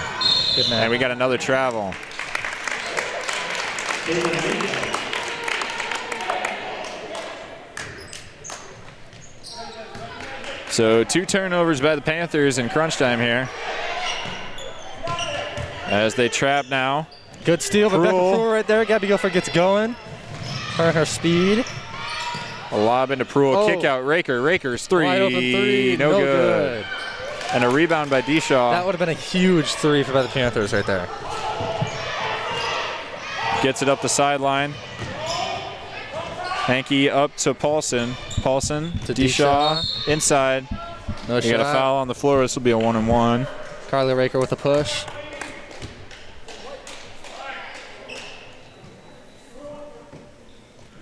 Good man. And we got another travel. So 2 turnovers by the Panthers in crunch time here. As they trap now. Good steal by Becca Cruel. Pruill right there. Gabby Gopher gets going. Her speed. A lob into Pruill. Oh. Kick out Raker. Raker's 3. Wide open 3. No good. And a rebound by D-Shaw. That would have been a huge 3 by the Panthers right there. Gets it up the sideline. Hankey up to Paulson. Paulson to D-Shaw. Inside. No You got a shot. foul on the floor. This will be a 1-and-1. Carly Raker with a push.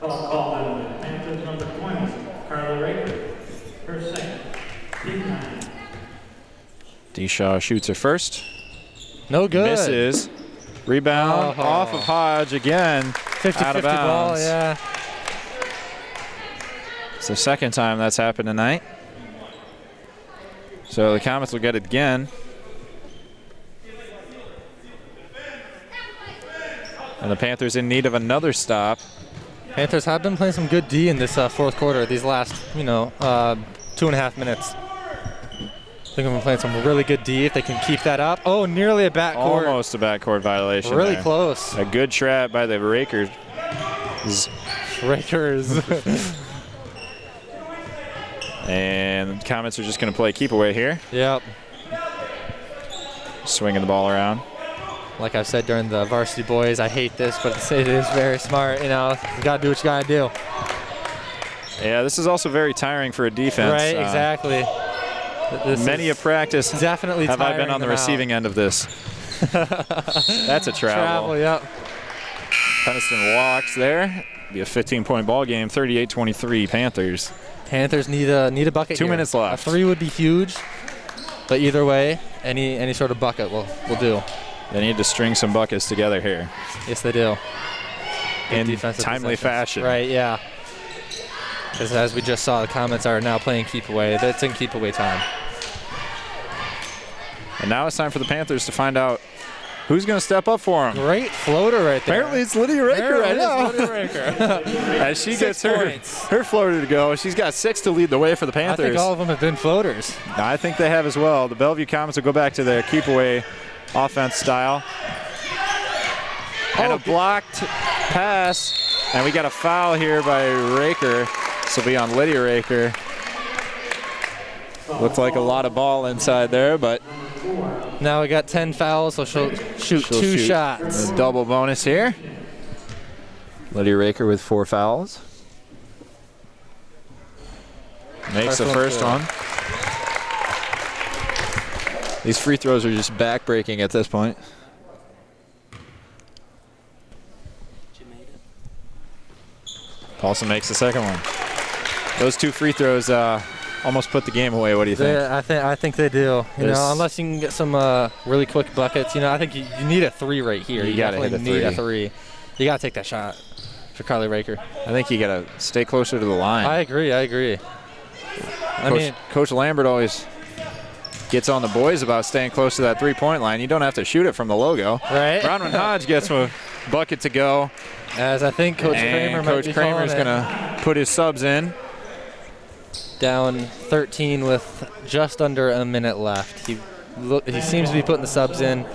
Foul called on the Panthers number 20, Carly Raker. Her second. Team 9. D-Shaw shoots her first. No good. Misses. Rebound off of Hodge again. 50-50 out of ball, bounds. yeah. It's the second time that's happened tonight. So the Comets will get it again. And the Panthers in need of another stop. Panthers have been playing some good D in this fourth quarter, these last, 2.5 minutes. I think we've been playing some really good D if they can keep that up. Oh, nearly a backcourt. Almost a backcourt violation. Really there. close. A good trap by the Rakers. Rakers. And the Comets are just going to play keep away here. Yep. Swinging the ball around. Like I've said during the Varsity Boys, I hate this, but it is very smart. You got to do what you got to do. Yeah, this is also very tiring for a defense. Right, exactly. Many a practice definitely have I been on the receiving end of this. That's a travel. Yep. Peniston walks there. Be a 15-point ball game, 38-23 Panthers. Panthers need a bucket 2 here. minutes left. A 3 would be huge, but either way, any sort of bucket will do. They need to string some buckets together here. Yes, they do. In defensive timely possessions. fashion. Right, yeah. Because as we just saw, the Comets are now playing keep away. That's in keep away time. And now it's time for the Panthers to find out who's going to step up for them. Great floater right there. Apparently it's Lydia Raker right now. Lydia Raker. As she 6 gets points. her floater to go. She's got 6 to lead the way for the I Panthers. think all of them have been floaters. I think they have as well. The Bellevue Comets will go back to their keep away offense style. And a blocked pass. And we got a foul here by Raker. This will be on Lydia Raker. Looked like a lot of ball inside there, but Now we got 10 fouls, so she'll shoot two shots. a double bonus here. Lydia Raker with 4 fouls. Makes the first one. These free throws are just back-breaking at this point. Paulson makes the second one. Those 2 free throws almost put the game away. What do you think? I think they do. Unless you can get some really quick buckets. I think you need a 3 right here. You gotta hit a definitely need three. a 3. You gotta take that shot for Carly Raker. I think you got to stay closer to the line. I agree. Coach Lambert always gets on the boys about staying close to that 3-point line. You don't have to shoot it from the logo. Right. Bronwyn Hodge gets a bucket to go. As I think Coach Kramer might Coach be Kramer's calling going to put his subs in. down 13 with just under a minute left. He seems to be putting the subs in.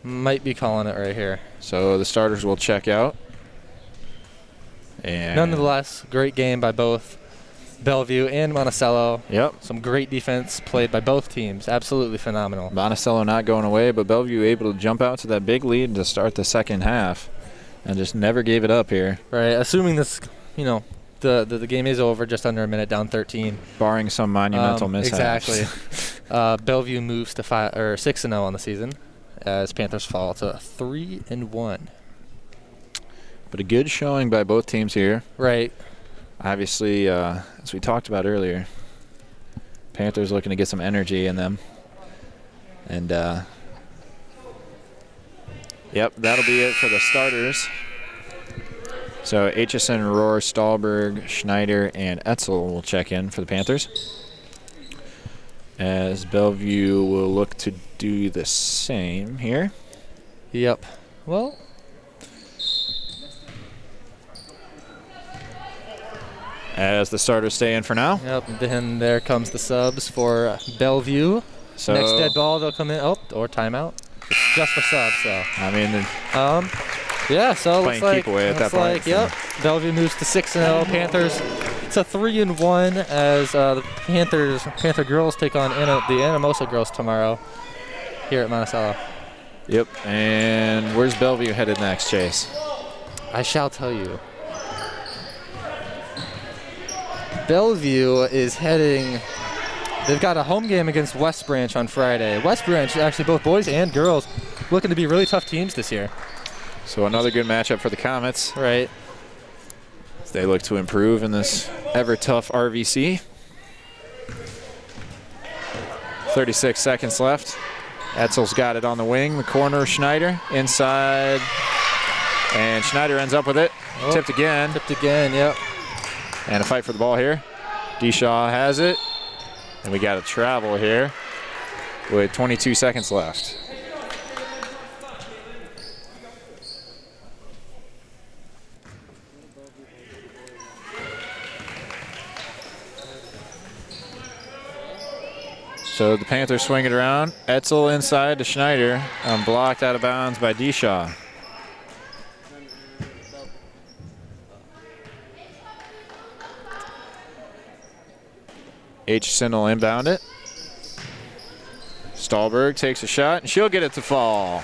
Might be calling it right here. So the starters will check out. And Nonetheless, great game by both Bellevue and Monticello. Yep. Some great defense played by both teams. Absolutely phenomenal. Monticello not going away, but Bellevue able to jump out to that big lead to start the second half and just never gave it up here. Right. Assuming this, the game is over, just under a minute, down 13. Barring some monumental mishaps. Exactly. Bellevue moves to 6-0 on the season as Panthers fall to 3-1. But a good showing by both teams here. Right. Obviously, as we talked about earlier, Panthers looking to get some energy in them. And, yep, that'll be it for the starters. So Aitchison, Rohr, Stahlberg, Schneider, and Etzel will check in for the Panthers. As Bellevue will look to do the same here. Yep. Well, as the starters stay in for now. yep. Then there comes the subs for Bellevue. So Next dead ball, they'll come in. Oh, or timeout. It's just for subs, so. I mean, Yeah, so playing looks like, keep away at that point, yep. Bellevue moves to 6-0. Panthers, it's a 3-1 as the Panther girls take on the Anamosa girls tomorrow here at Monticello. yep. And where's Bellevue headed next, Chase? I shall tell you. Bellevue is heading. They've got a home game against West Branch on Friday. West Branch, actually both boys and girls, looking to be really tough teams this year. So another good matchup for the Comets. Right. As they look to improve in this ever-tough RVC. 36 seconds left. Etzel's got it on the wing. The corner, Schneider. Inside. And Schneider ends up with it. Oh, Tipped again. Tipped again, yep. And a fight for the ball here. Deshaw has it. And we got a travel here with 22 seconds left. So the Panthers swing it around. Etzel inside to Schneider. Blocked out of bounds by Deshaw. Aitchison will inbound it. Stahlberg takes a shot, and she'll get it to fall.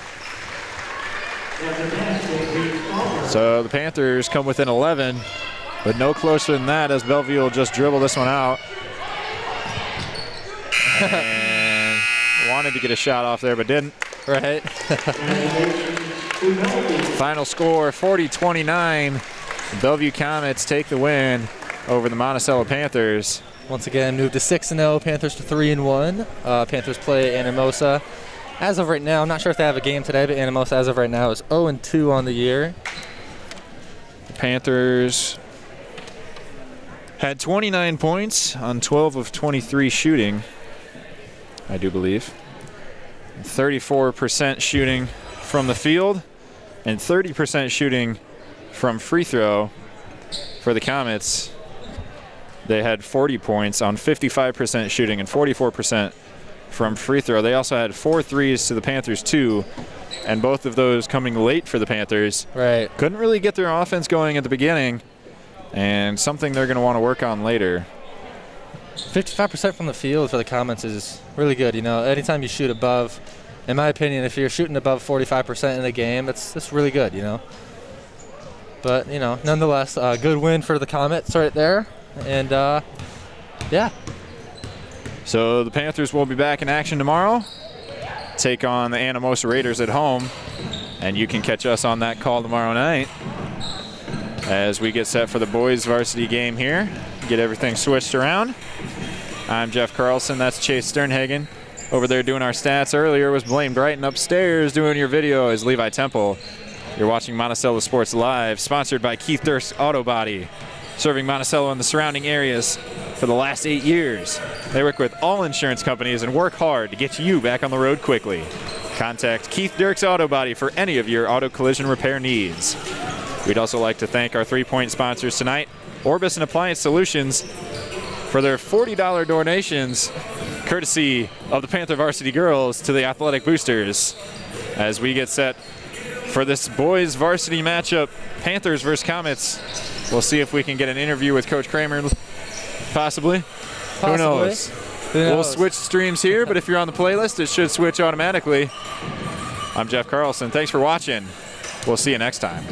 So the Panthers come within 11, but no closer than that as Bellevue will just dribble this one out. And wanted to get a shot off there, but didn't. Right. Final score, 40-29. Bellevue Comets take the win over the Monticello Panthers. Once again, move to 6-0. Panthers to 3-1. Panthers play Anamosa. As of right now, I'm not sure if they have a game today, but Anamosa as of right now is 0-2 on the year. The Panthers had 29 points on 12 of 23 shooting, I do believe. 34% shooting from the field and 30% shooting from free throw for the Comets. They had 40 points on 55% shooting and 44% from free throw. They also had 4 threes to the Panthers 2, and both of those coming late for the Panthers. Right. Couldn't really get their offense going at the beginning, and something they're going to want to work on later. 55% from the field for the Comets is really good. You know, anytime you shoot above, in my opinion, if you're shooting above 45% in a game, that's really good, you know. But, you know, nonetheless, a good win for the Comets right there. And, yeah. So the Panthers will be back in action tomorrow. Take on the Anamosa Raiders at home. And you can catch us on that call tomorrow night as we get set for the boys varsity game here. Get everything switched around. I'm Jeff Carlson. That's Chase Sternhagen. Over there doing our stats earlier was Blaine Brighton. Upstairs doing your video is Levi Temple. You're watching Monticello Sports Live, sponsored by Keith Dirks Auto Body, serving Monticello and the surrounding areas for the last 8 years. They work with all insurance companies and work hard to get you back on the road quickly. Contact Keith Dirks Auto Body for any of your auto collision repair needs. We'd also like to thank our 3-point sponsors tonight, Orbis and Appliance Solutions, for their $40 donations, courtesy of the Panther Varsity Girls, to the Athletic Boosters. As we get set for this boys varsity matchup, Panthers versus Comets. We'll see if we can get an interview with Coach Kramer, possibly. Who knows? We'll switch streams here, but if you're on the playlist, it should switch automatically. I'm Jeff Carlson. Thanks for watching. We'll see you next time.